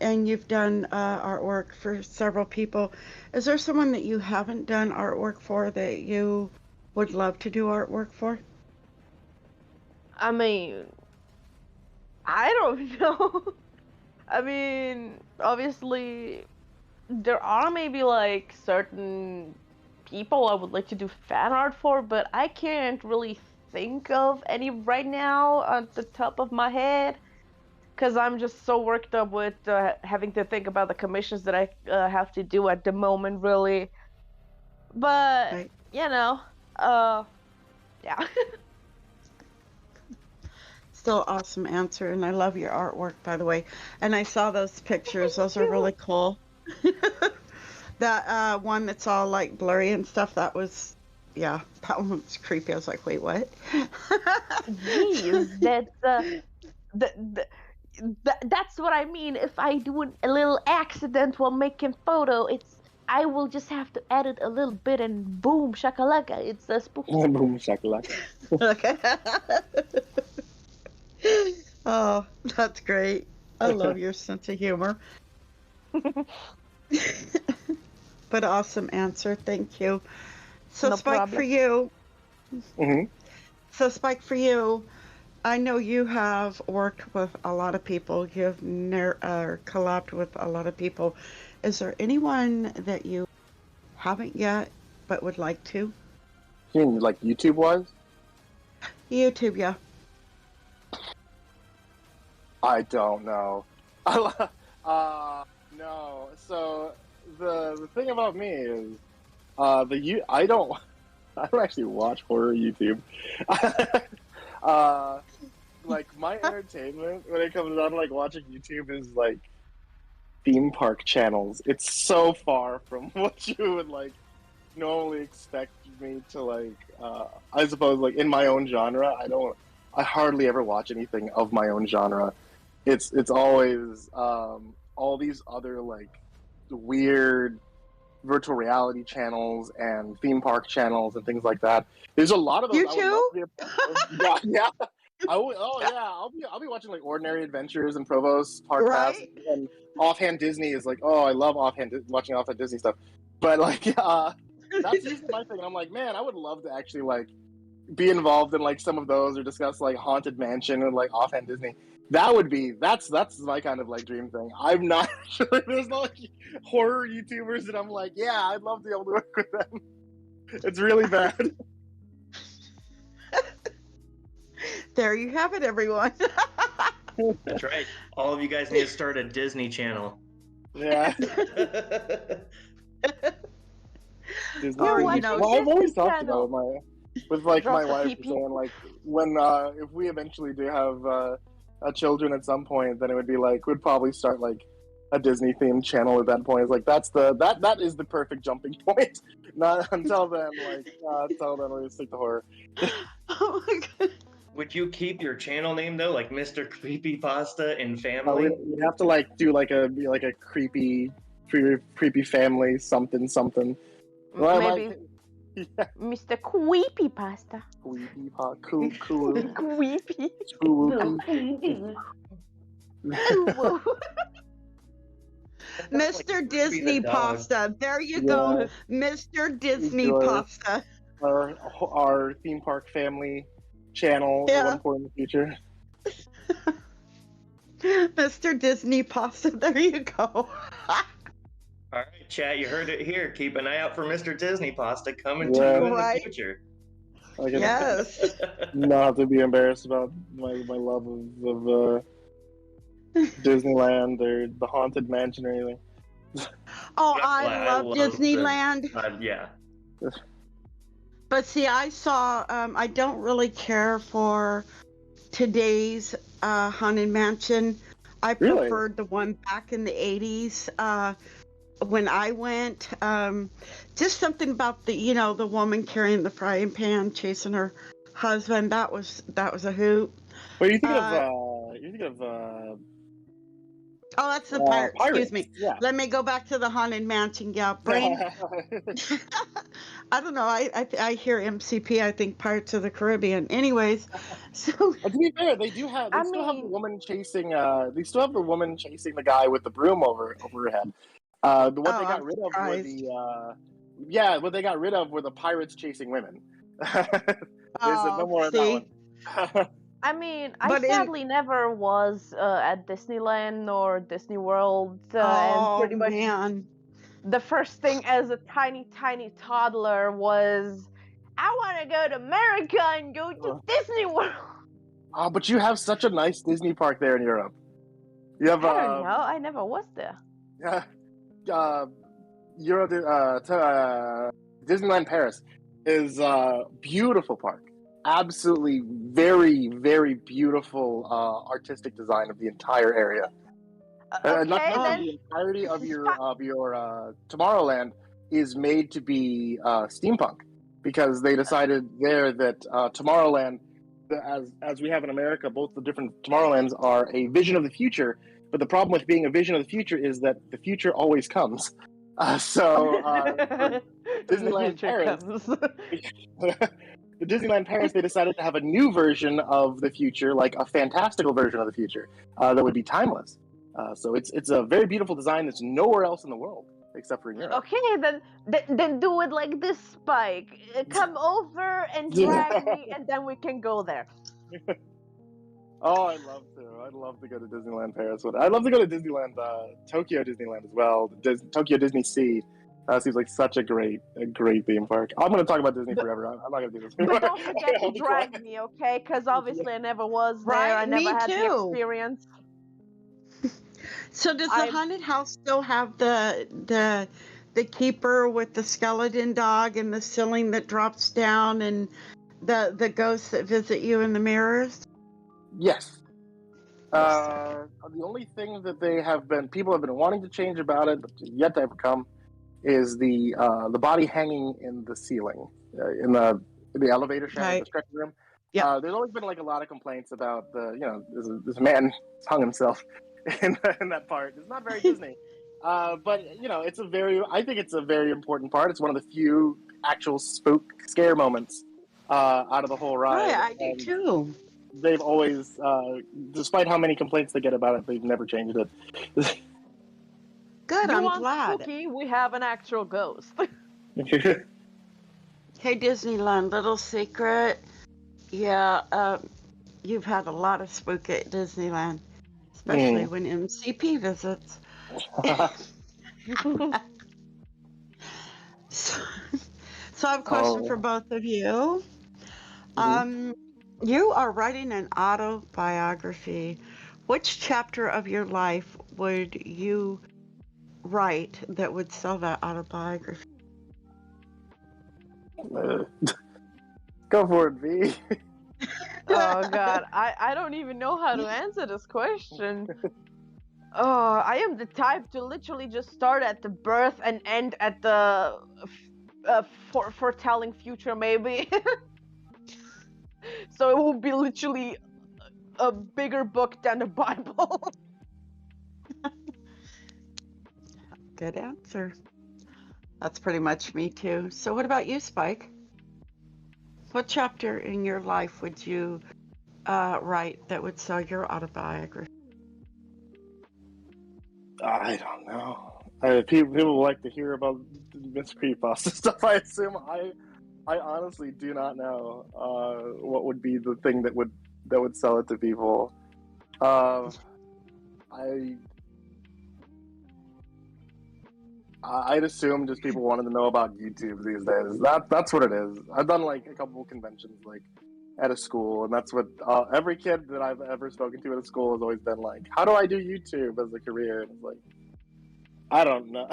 you've done artwork for several people. Is there someone that you haven't done artwork for that you would love to do artwork for? I mean, I don't know. I mean, obviously, there are maybe like certain people I would like to do fan art for, but I can't really think of any right now at the top of my head because I'm just so worked up with having to think about the commissions that I have to do at the moment, really. But, Right. yeah. Still awesome answer, and I love your artwork, by the way. And I saw those pictures; those are really cool. That one that's all like blurry and stuff. That was, yeah, that one was creepy. I was like, wait, what? Jeez, that's what I mean. If I do a little accident while making photo, I will just have to edit a little bit and boom, shakalaka, it's a spooky. Boom shakalaka. Okay. Oh, that's great. I love your sense of humor. But awesome answer. Thank you. So No Spike, problem. for you. Mm-hmm. So Spike, for you, I know you have worked with a lot of people. You've collabed with a lot of people. Is there anyone that you haven't yet but would like to? You mean like YouTube wise? YouTube, yeah. I don't know. No. So the thing about me is I don't actually watch horror YouTube. Like my entertainment when it comes down to like watching YouTube is like theme park channels. It's so far from what you would like normally expect me to like. I suppose like in my own genre, I hardly ever watch anything of my own genre. It's always all these other like weird virtual reality channels and theme park channels and things like that. There's a lot of those. You too? Yeah. I'll be watching like Ordinary Adventures and Provost Park Pass, Right? and offhand Disney is like, oh, I love watching offhand Disney stuff. But like that's usually my thing. I'm like, man, I would love to actually like be involved in like some of those or discuss like Haunted Mansion and like offhand Disney. That's my kind of like dream thing. I'm not actually, there's no like horror YouTubers that I'm like, yeah, I'd love to be able to work with them. It's really bad. There you have it, everyone. That's right. All of you guys need to start a Disney channel. Yeah. Disney. Or, I've always talked about with my wife PP. saying like when if we eventually do have children at some point, then it would be like we'd probably start like a Disney themed channel at that point. It's like that is the perfect jumping point. Not until then, until then we'll stick to horror. Oh my god. Would you keep your channel name though, like Mr. Creepypasta and Family? We'd have to like do like a creepy family something. Well, Maybe Mr. Creepypasta. Cool. Creepy. Mr. Disney Pasta. There you go. Mr. Disney Pasta. Our theme park family channel at one point in the future. Mr. Disney Pasta. There you go. All right, chat, you heard it here. Keep an eye out for Mr. Disney Pasta coming to you in the future. Yes. Not have to be embarrassed about my love of Disneyland or the Haunted Mansion or anything. Oh, I love Disneyland. Yeah. But see, I saw, I don't really care for today's Haunted Mansion. I preferred the one back in the 80s when I went. Just something about the woman carrying the frying pan, chasing her husband. That was a hoot. What do you think of? You think of? Oh, that's the pirate. Excuse me. Yeah. Let me go back to the Haunted Mansion. Yeah, brain. I don't know. I hear MCP. I think Pirates of the Caribbean. Anyways, so to be fair, they do have. They still have the woman chasing. They still have the woman chasing the guy with the broom over her head. What they got rid of were the. What they got rid of were the pirates chasing women. no more of see? that one. I mean, I But sadly never was at Disneyland or Disney World, and oh pretty much man. the first thing as a tiny, tiny toddler was, I want to go to America and go to Disney World. Oh, but you have such a nice Disney park there in Europe. You have I don't know. I never was there. Disneyland Paris is a beautiful park. Absolutely, very, very beautiful artistic design of the entire area. Okay, Not then the entirety of your Tomorrowland is made to be steampunk, because they decided there that Tomorrowland, as we have in America, both the different Tomorrowlands are a vision of the future. But the problem with being a vision of the future is that the future always comes. For Disneyland Paris, the Disneyland Paris, they decided to have a new version of the future, like a fantastical version of the future that would be timeless. So it's a very beautiful design that's nowhere else in the world except for in Europe. Okay, then do it like this, Spike. Come over and drag me, and then we can go there. Oh, I'd love to. I'd love to go to Disneyland Paris. I'd love to go to Disneyland, Tokyo Disneyland as well. Tokyo Disney Sea seems like such a great theme park. I'm going to talk about Disney forever. I'm not going to do this anymore. But don't forget to drag me, okay? Because obviously I never was there. Right, I never me had the too. experience. So does the haunted house still have the keeper with the skeleton dog and the ceiling that drops down and the ghosts that visit you in the mirrors? Yes. The only thing that people have been wanting to change about it, but yet to ever come, is the body hanging in the ceiling, in the elevator shaft, Right. the stretch room. Yeah. There's always been like a lot of complaints about this man hung himself in that part. It's not very Disney, but I think it's a very important part. It's one of the few actual scare moments out of the whole ride. Right, I do too. They've always, despite how many complaints they get about it, they've never changed it. Good, You I'm want glad. spooky? We have an actual ghost. Hey, Disneyland, little secret. Yeah, you've had a lot of spook at Disneyland, especially when MCP visits. So I have a question for both of you. You are writing an autobiography. Which chapter of your life would you write that would sell that autobiography? Go for it, V. Oh God, I don't even know how to answer this question. Oh, I am the type to literally just start at the birth and end at the foretelling future, maybe. So it will be literally a bigger book than the Bible. Good answer. That's pretty much me too. So what about you, Spike? What chapter in your life would you write that would sell your autobiography? I don't know. People like to hear about MrCreepypasta stuff. I assume. I honestly do not know what would be the thing that would sell it to people. I'd assume just people wanted to know about YouTube these days. That's what it is. I've done like a couple of conventions like at a school, and that's what every kid that I've ever spoken to at a school has always been like, how do I do YouTube as a career? And it's like, I don't know.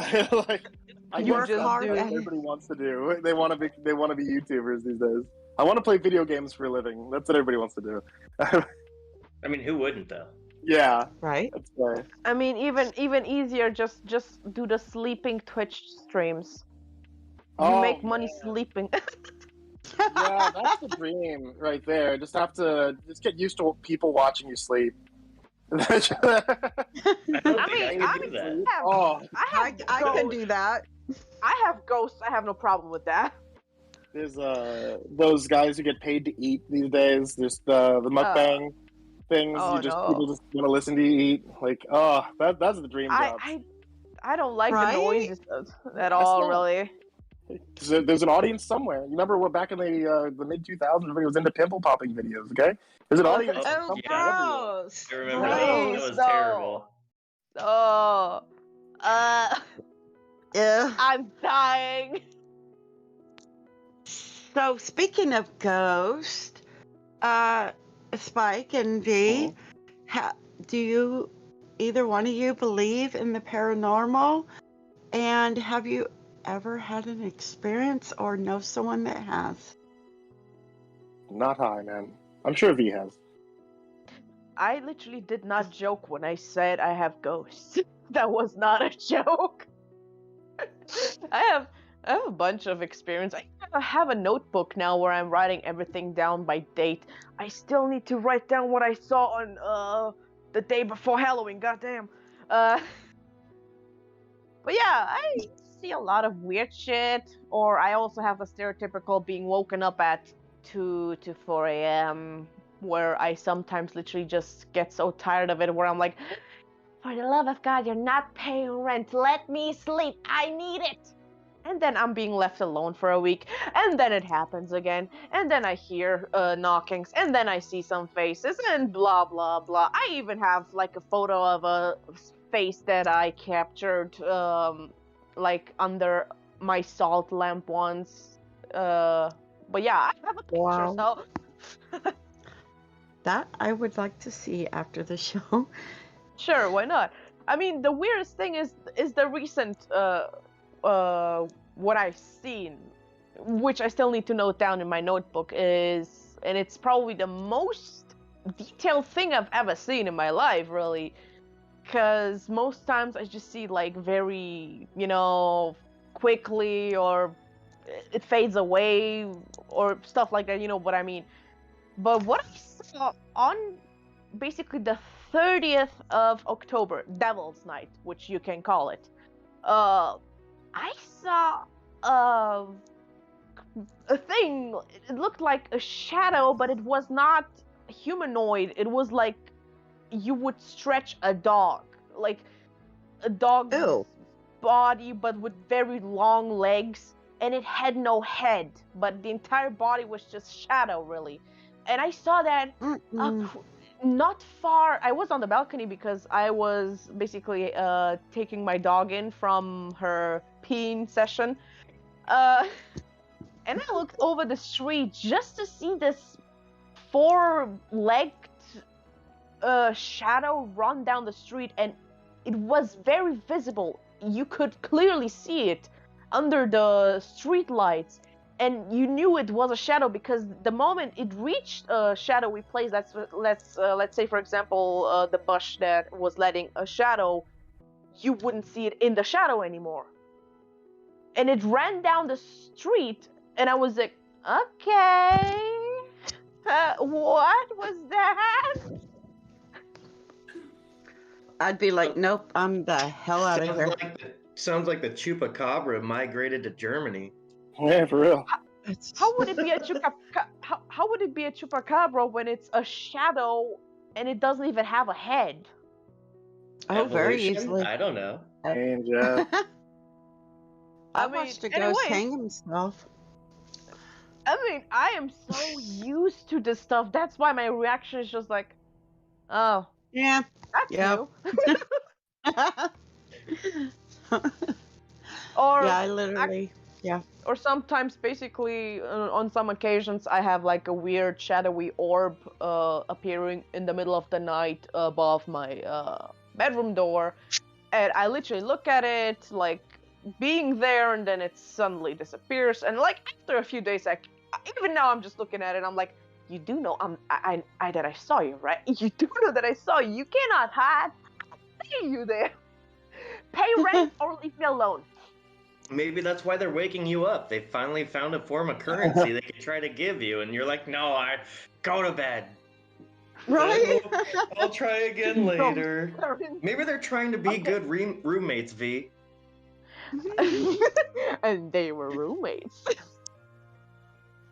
Like, I Work guess that's hard what at it. everybody wants to do. They want to be YouTubers these days. I want to play video games for a living. That's what everybody wants to do. I mean, who wouldn't though? Yeah, Right? that's right. I mean, even easier, just do the sleeping Twitch streams. You make money sleeping. Yeah, that's the dream right there. Just get used to people watching you sleep. I can do that. I have ghosts. I have no problem with that. There's those guys who get paid to eat these days. There's the mukbang things. People just want to listen to you eat. Like, that's the dream job. I don't like Right? the noises at all, really. There's an audience somewhere. You remember what back in the mid 2000s, everybody was into pimple popping videos. Okay, there's an audience. Oh, gross! I remember that. That was terrible. Oh, Yeah. I'm dying. So speaking of ghosts, Spike and V, do you either one of you believe in the paranormal? And have you ever had an experience or know someone that has? Not high, man. I'm sure V has. I literally did not joke when I said I have ghosts. That was not a joke. I have a bunch of experience. I have a notebook now where I'm writing everything down by date. I still need to write down what I saw on the day before Halloween. Goddamn. But yeah, I see a lot of weird shit. Or I also have the stereotypical being woken up at 2 to 4 a.m. where I sometimes literally just get so tired of it where I'm like, for the love of God, you're not paying rent. Let me sleep. I need it. And then I'm being left alone for a week. And then it happens again. And then I hear knockings. And then I see some faces and blah, blah, blah. I even have like a photo of a face that I captured like under my salt lamp once. But yeah, I have a picture, Wow. so... That I would like to see after the show. Sure, why not? I mean, the weirdest thing is the recent what I've seen, which I still need to note down in my notebook, is, and it's probably the most detailed thing I've ever seen in my life, really, because most times I just see like very, quickly, or it fades away, or stuff like that, you know what I mean. But what I saw on basically the 30th of October, Devil's Night, which you can call it, I saw a thing. It looked like a shadow, but it was not humanoid. It was like you would stretch a dog, like a dog's body, but with very long legs, and it had no head, but the entire body was just shadow, really. And I saw that not far. I was on the balcony because I was basically taking my dog in from her peeing session. And I looked over the street just to see this four-legged shadow run down the street, and it was very visible. You could clearly see it under the street lights. And you knew it was a shadow because the moment it reached a shadowy place, let's say, for example, the bush that was letting a shadow, you wouldn't see it in the shadow anymore. And it ran down the street, and I was like, okay, what was that? I'd be like, nope, I'm the hell out of here. Sounds like the chupacabra migrated to Germany. Yeah, for real. How would it be a how would it be a chupacabra when it's a shadow and it doesn't even have a head? Oh, very easily. I don't know. And I watched a ghost hang himself. I mean, I am so used to this stuff. That's why my reaction is just like, oh, yeah, that's you. Or yeah, I literally. Yeah. Or sometimes, basically, on some occasions, I have like a weird shadowy orb appearing in the middle of the night above my bedroom door, and I literally look at it, like being there, and then it suddenly disappears. And like after a few days, even now, I'm just looking at it. I'm like, you do know that I saw you, right? You do know that I saw you. You cannot hide. I see you there. Pay rent or leave me alone. Maybe that's why they're waking you up. They finally found a form of currency they can try to give you, and you're like, no, I go to bed. Right? I'll try again later. Maybe they're trying to be good roommates, V. And they were roommates.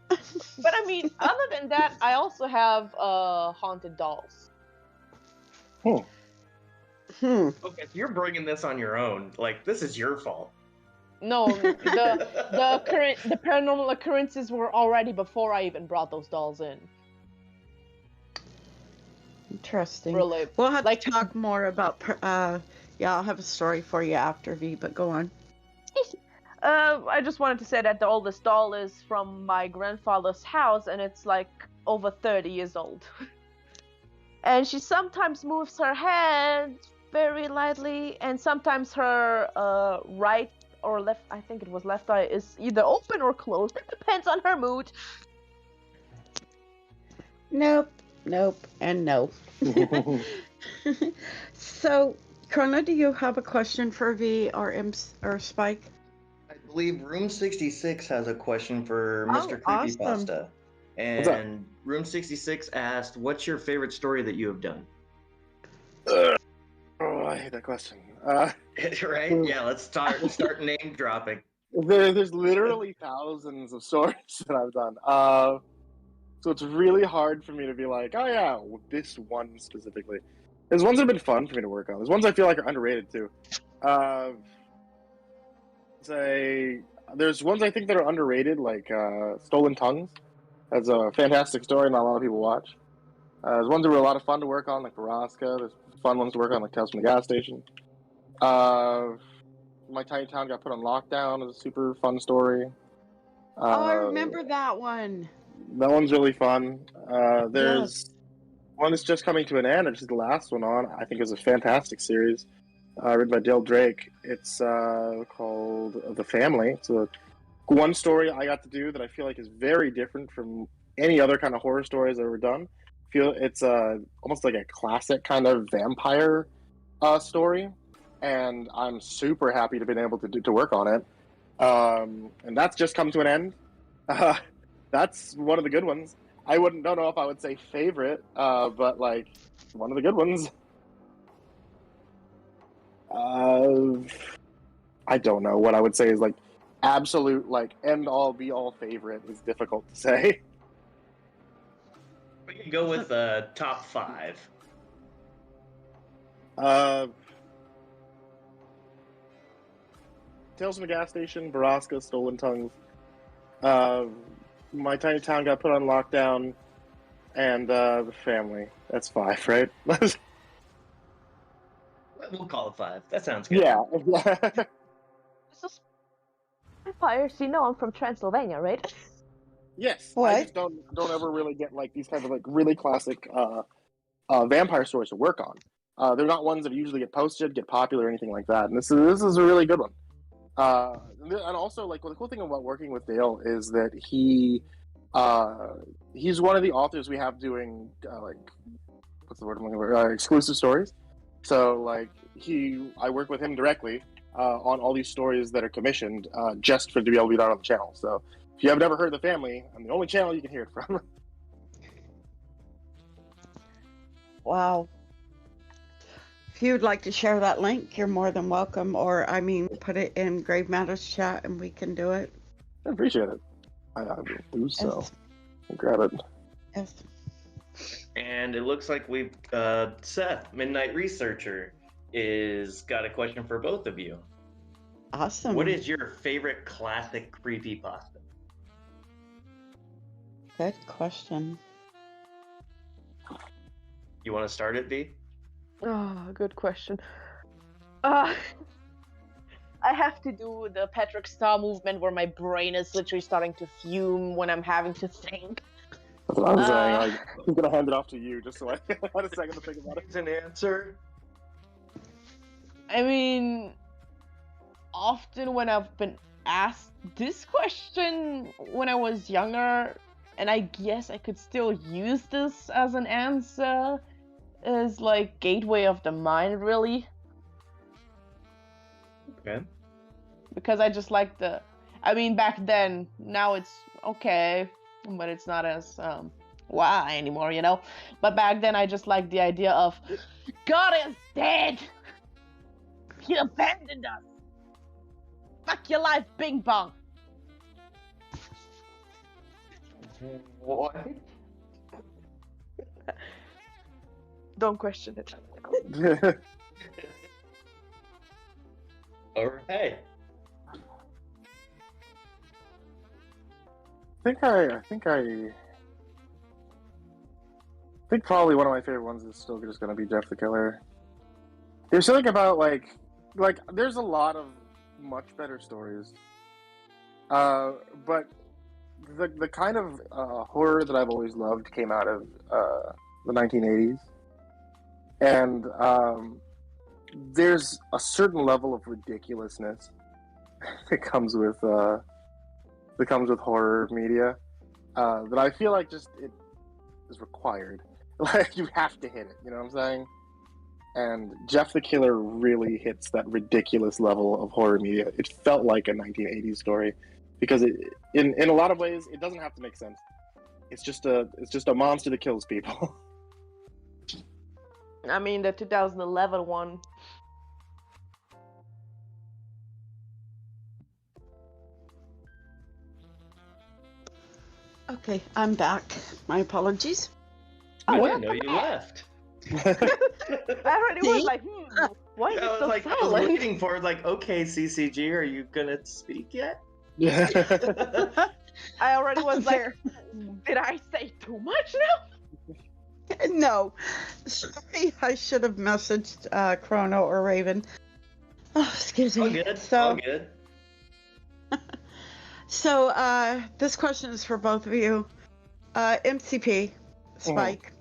But I mean, other than that, I also have haunted dolls. Okay, so you're bringing this on your own. Like, this is your fault. No, the paranormal occurrences were already before I even brought those dolls in. Interesting. Really. We'll have to talk more about. Yeah, I'll have a story for you after V, but go on. I just wanted to say that the oldest doll is from my grandfather's house, and it's like over 30 years old. And she sometimes moves her head very lightly, and sometimes her right or left, I think it was left eye, is either open or closed. It depends on her mood. Nope, and no. So, Chrono, do you have a question for V or Spike? I believe Room 66 has a question for Mr. Creepypasta. Awesome. And Room 66 asked, what's your favorite story that you have done? Oh, I hate that question. Right? Yeah, let's start name dropping. There's literally thousands of stories that I've done. So it's really hard for me to be like, oh yeah, this one specifically. There's ones that have been fun for me to work on. There's ones I feel like are underrated too. There's ones I think that are underrated, like Stolen Tongues. That's a fantastic story, not a lot of people watch. There's ones that were a lot of fun to work on, like Baraska. There's fun ones to work on, like Tales from the Gas Station. My Tiny Town Got Put on Lockdown is a super fun story. I remember that one. That one's really fun. There's one that's just coming to an end, which is the last one on. I think is a fantastic series, written by Dale Drake. It's called The Family. It's one story I got to do that I feel like is very different from any other kind of horror stories I've ever done. I feel it's almost like a classic kind of vampire story, and I'm super happy to have been able to work on it. And that's just come to an end. That's one of the good ones. I don't know if I would say favorite, but like one of the good ones. I don't know what I would say is like absolute like end all be all favorite is difficult to say. We can go with top 5. Tales from the Gas Station, Baraska, Stolen Tongues. My Tiny Town Got Put on Lockdown, and The Family. That's 5, right? We'll call it 5. That sounds good. Yeah. This is vampires. You know I'm from Transylvania, right? Yes. What? I just don't ever really get like these kind of like really classic vampire stories to work on. They're not ones that usually get posted, get popular, or anything like that. And this is a really good one. And also, like, the cool thing about working with Dale is that he's one of the authors we have doing like, what's the word I'm looking for? Exclusive stories. So like I work with him directly on all these stories that are commissioned just to be able to be done on the channel. So if you have never heard The Family, I'm the only channel you can hear it from. Wow. If you would like to share that link, you're more than welcome. Or, put it in Grave Matters chat and we can do it. I appreciate it. I will do so. Yes. I'll grab it. Yes. And it looks like we've Seth, Midnight Researcher, is got a question for both of you. Awesome. What is your favorite classic creepypasta? Good question. You want to start it, V? Oh, good question. I have to do the Patrick Star movement where my brain is literally starting to fume when I'm having to think. That's what I'm saying. I'm gonna hand it off to you just so I had a second to think about it. It's an answer. I mean, often when I've been asked this question when I was younger, and I guess I could still use this as an answer, is like Gateway of the Mind, really. Okay. Because I just like back then, now it's okay, but it's not as why anymore, you know? But back then I just liked the idea of God is dead! He abandoned us! Fuck your life, Bing Bong! What? Don't question it. All right. think probably one of my favorite ones is still just gonna be Jeff the Killer. There's something about like there's a lot of much better stories, but the kind of horror that I've always loved came out of the 1980s, and there's a certain level of ridiculousness that comes with horror media that I feel like just it is required. Like you have to hit it, you know what I'm saying? And Jeff the Killer really hits that ridiculous level of horror media. It felt like a 1980s story because in a lot of ways it doesn't have to make sense. It's just a monster that kills people. I mean, the 2011 one. Okay, I'm back. My apologies. I didn't know you left. I already was like, why is it so I was silent? waiting for like, okay, CCG, are you gonna speak yet? Yeah. I already was like, did I say too much now? No, sorry, I should have messaged Chrono or Raven. Oh, excuse me. All good. So, All good. so this question is for both of you. MCP, Spike.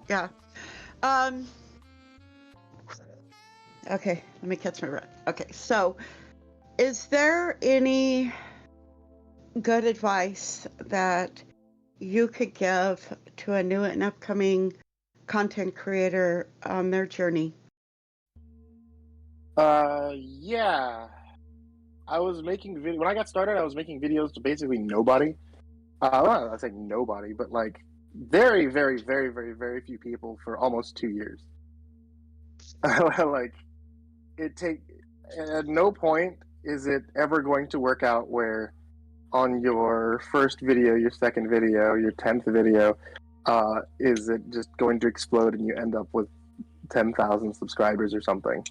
Yeah. Okay, let me catch my breath. Okay, so is there any good advice that you could give to a new and upcoming content creator on their journey? Yeah. I was making when I got started, I was making videos to basically nobody. Well, I say nobody, but like very, very, very, very, very few people for almost 2 years. Like at no point is it ever going to work out where on your first video, your second video, your 10th video, is it just going to explode and you end up with 10,000 subscribers or something?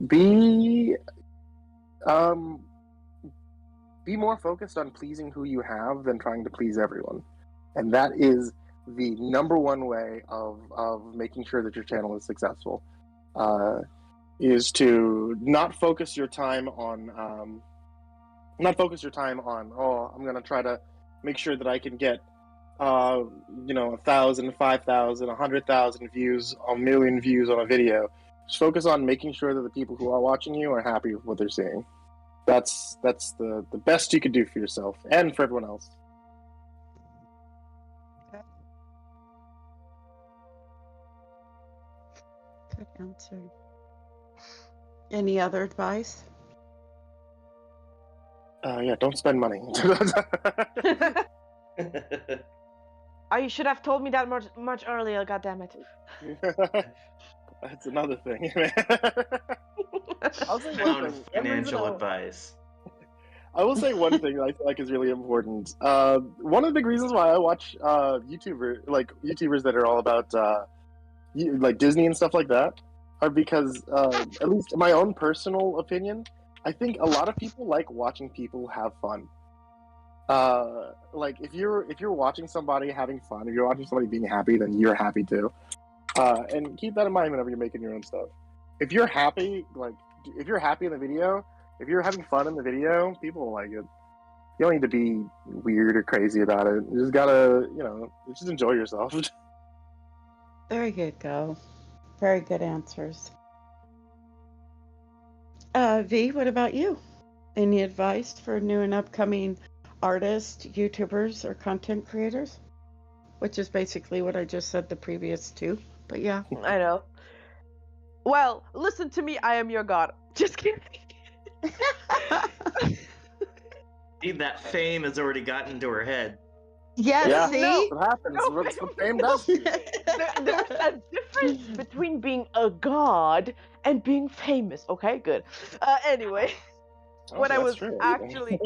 Be more focused on pleasing who you have than trying to please everyone. And that is the number one way of making sure that your channel is successful, is to not focus your time on, oh, I'm going to try to make sure that I can get, 1,000, 5,000, 100,000 views, a million views on a video. Just focus on making sure that the people who are watching you are happy with what they're seeing. That's the best you could do for yourself and for everyone else. Okay. Good answer. Any other advice? Yeah, don't spend money. You should have told me that much earlier, goddammit. That's another thing. I'll say one thing. Financial advice. I will say one thing that I feel like is really important. One of the big reasons why I watch YouTubers that are all about like Disney and stuff like that are because, at least in my own personal opinion, I think a lot of people like watching people have fun. Like if you're watching somebody having fun, if you're watching somebody being happy, then you're happy too. And keep that in mind whenever you're making your own stuff. If you're happy, if you're happy in the video, if you're having fun in the video, people will like it. You don't need to be weird or crazy about it. You just gotta, just enjoy yourself. Very good, Go. Very good answers. V, what about you? Any advice for new and upcoming artists, YouTubers, or content creators? Which is basically what I just said the previous two. But yeah. I know. Well, listen to me, I am your god. Just kidding. That fame has already gotten into her head. Yes, Yeah, see? that's what happens. What's the fame does to you. There's a difference between being a god and being famous. Okay, good. Anyway, what I was actually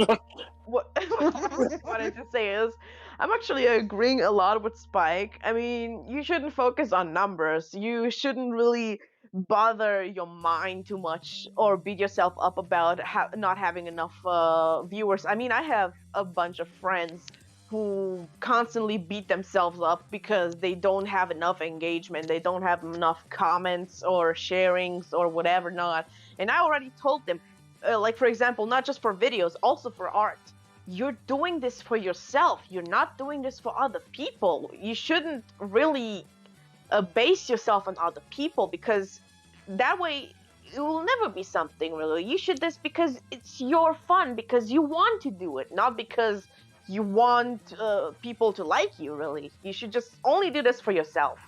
what I wanted to say is I'm actually agreeing a lot with Spike. I mean, you shouldn't focus on numbers. You shouldn't really bother your mind too much or beat yourself up about not having enough viewers. I mean, I have a bunch of friends who constantly beat themselves up because they don't have enough engagement, they don't have enough comments or sharings or whatever not. And I already told them, like for example, not just for videos, also for art. You're doing this for yourself. You're not doing this for other people. You shouldn't really base yourself on other people, because that way it will never be something really. You should this because it's your fun, because you want to do it, not because you want people to like you, really. You should just only do this for yourself,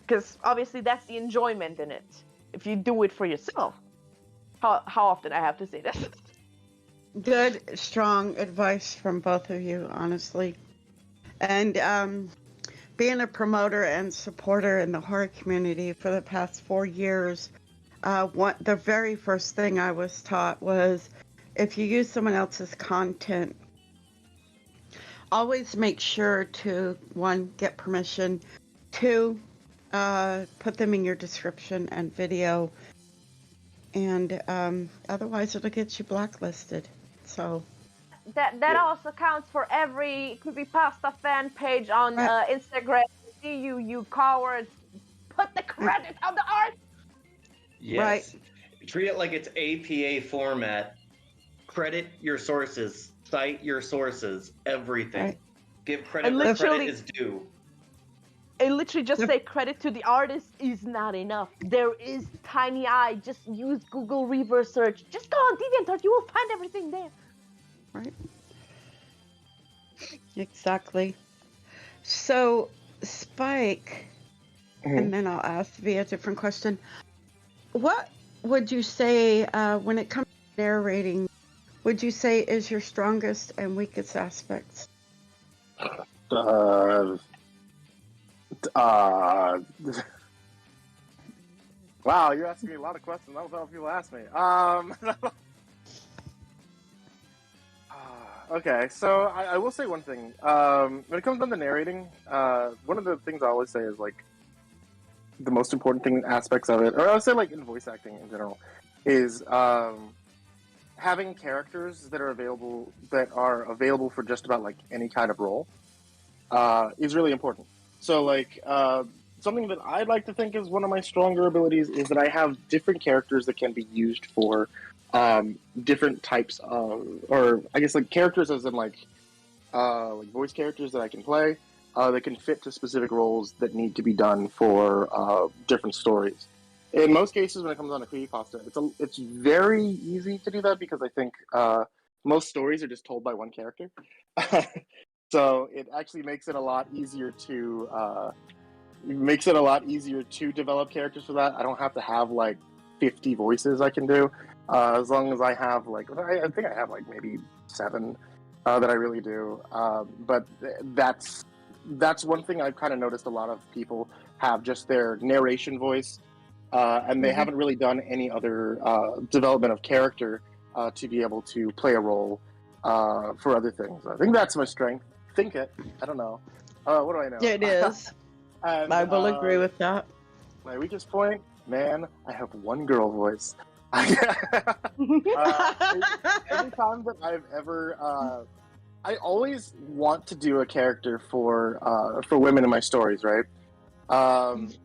because obviously that's the enjoyment in it, if you do it for yourself. How often I have to say this? Good, strong advice from both of you, honestly. And being a promoter and supporter in the horror community for the past 4 years, the very first thing I was taught was, if you use someone else's content, always make sure to, 1, get permission, 2, put them in your description and video, and otherwise it'll get you blacklisted. So that also counts for every Creepypasta fan page on Instagram. See you cowards, put the credit on the art. Yes. Right. Treat it like it's APA format. Credit your sources, cite your sources, everything. Right. Give credit where credit is due. And literally just say credit to the artist is not enough. There is Tiny Eye. Just use Google reverse search. Just go on DeviantArt. You will find everything there. Right. Exactly. So, Spike, and then I'll ask via a different question. What would you say, when it comes to narrating, would you say is your strongest and weakest aspects? Wow, you're asking me a lot of questions. I don't know if people ask me. Okay, so I will say one thing. When it comes down to narrating, one of the things I always say is, like, the most important thing, aspects of it, or I would say, like, in voice acting in general, is having characters that are available for just about, like, any kind of role is really important. So, like, something that I'd like to think is one of my stronger abilities is that I have different characters that can be used for different types of, or I guess like characters as in like voice characters that I can play that can fit to specific roles that need to be done for different stories. In most cases, when it comes down to Creepypasta, it's very easy to do that because I think most stories are just told by one character. So it actually makes it a lot easier to develop characters for that. I don't have to have like 50 voices I can do. As long as I have like, I think I have like maybe 7 that I really do. But that's one thing I've kind of noticed a lot of people have just their narration voice, and they haven't really done any other development of character to be able to play a role for other things. I think that's my strength. I don't know. What do I know? It is. And, I will agree with that. My weakest point, man, I have one girl voice. Every time that I've ever, I always want to do a character for women in my stories, right? And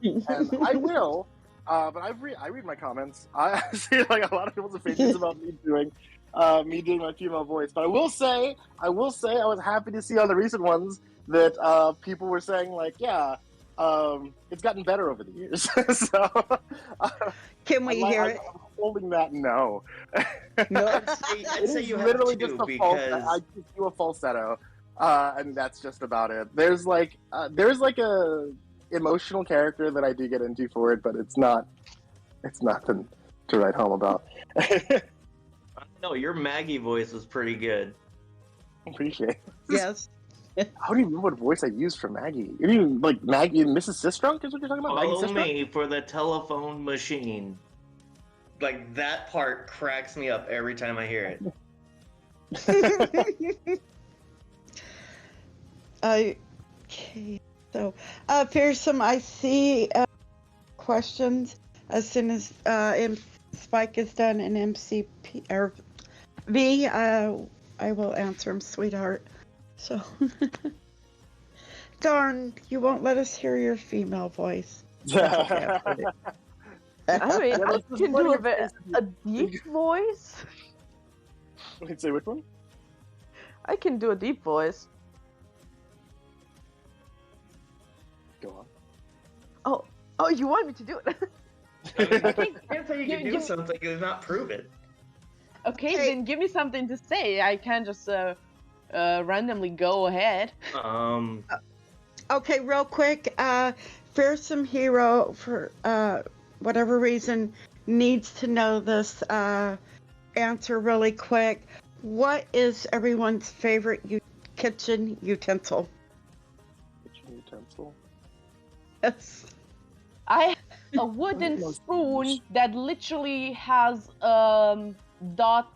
I will, but I read my comments. I see like a lot of people's opinions about me doing my female voice. But I will say I was happy to see on the recent ones that people were saying like, yeah, it's gotten better over the years. So can we hear it? I'm holding that no. No, I'd say you have to just because I just do a falsetto, and that's just about it. There's like a emotional character that I do get into for it, but it's nothing to write home about. No, your Maggie voice was pretty good. Appreciate it. Yes. I don't even know what voice I used for Maggie. You mean like Maggie and Mrs. Sistrunk is what you're talking about? Follow me for the telephone machine. Like, that part cracks me up every time I hear it. Okay, so Fearsome, I see questions. as soon as Spike is done in MCP or V, I will answer him, sweetheart. So, darn, you won't let us hear your female voice. That's okay. I've heard it. I mean, I can do a deep voice. Wait, say which one? I can do a deep voice. Go on. Oh, you want me to do it? I can't say you can do something and not prove it. Okay, then give me something to say. I can't just randomly go ahead. Okay, real quick. Fearsome Hero, for whatever reason, needs to know this answer really quick. What is everyone's favorite kitchen utensil? Kitchen utensil? Yes. I have a wooden spoon that literally has dot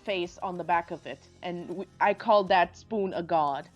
face on the back of it, and I call that spoon a god.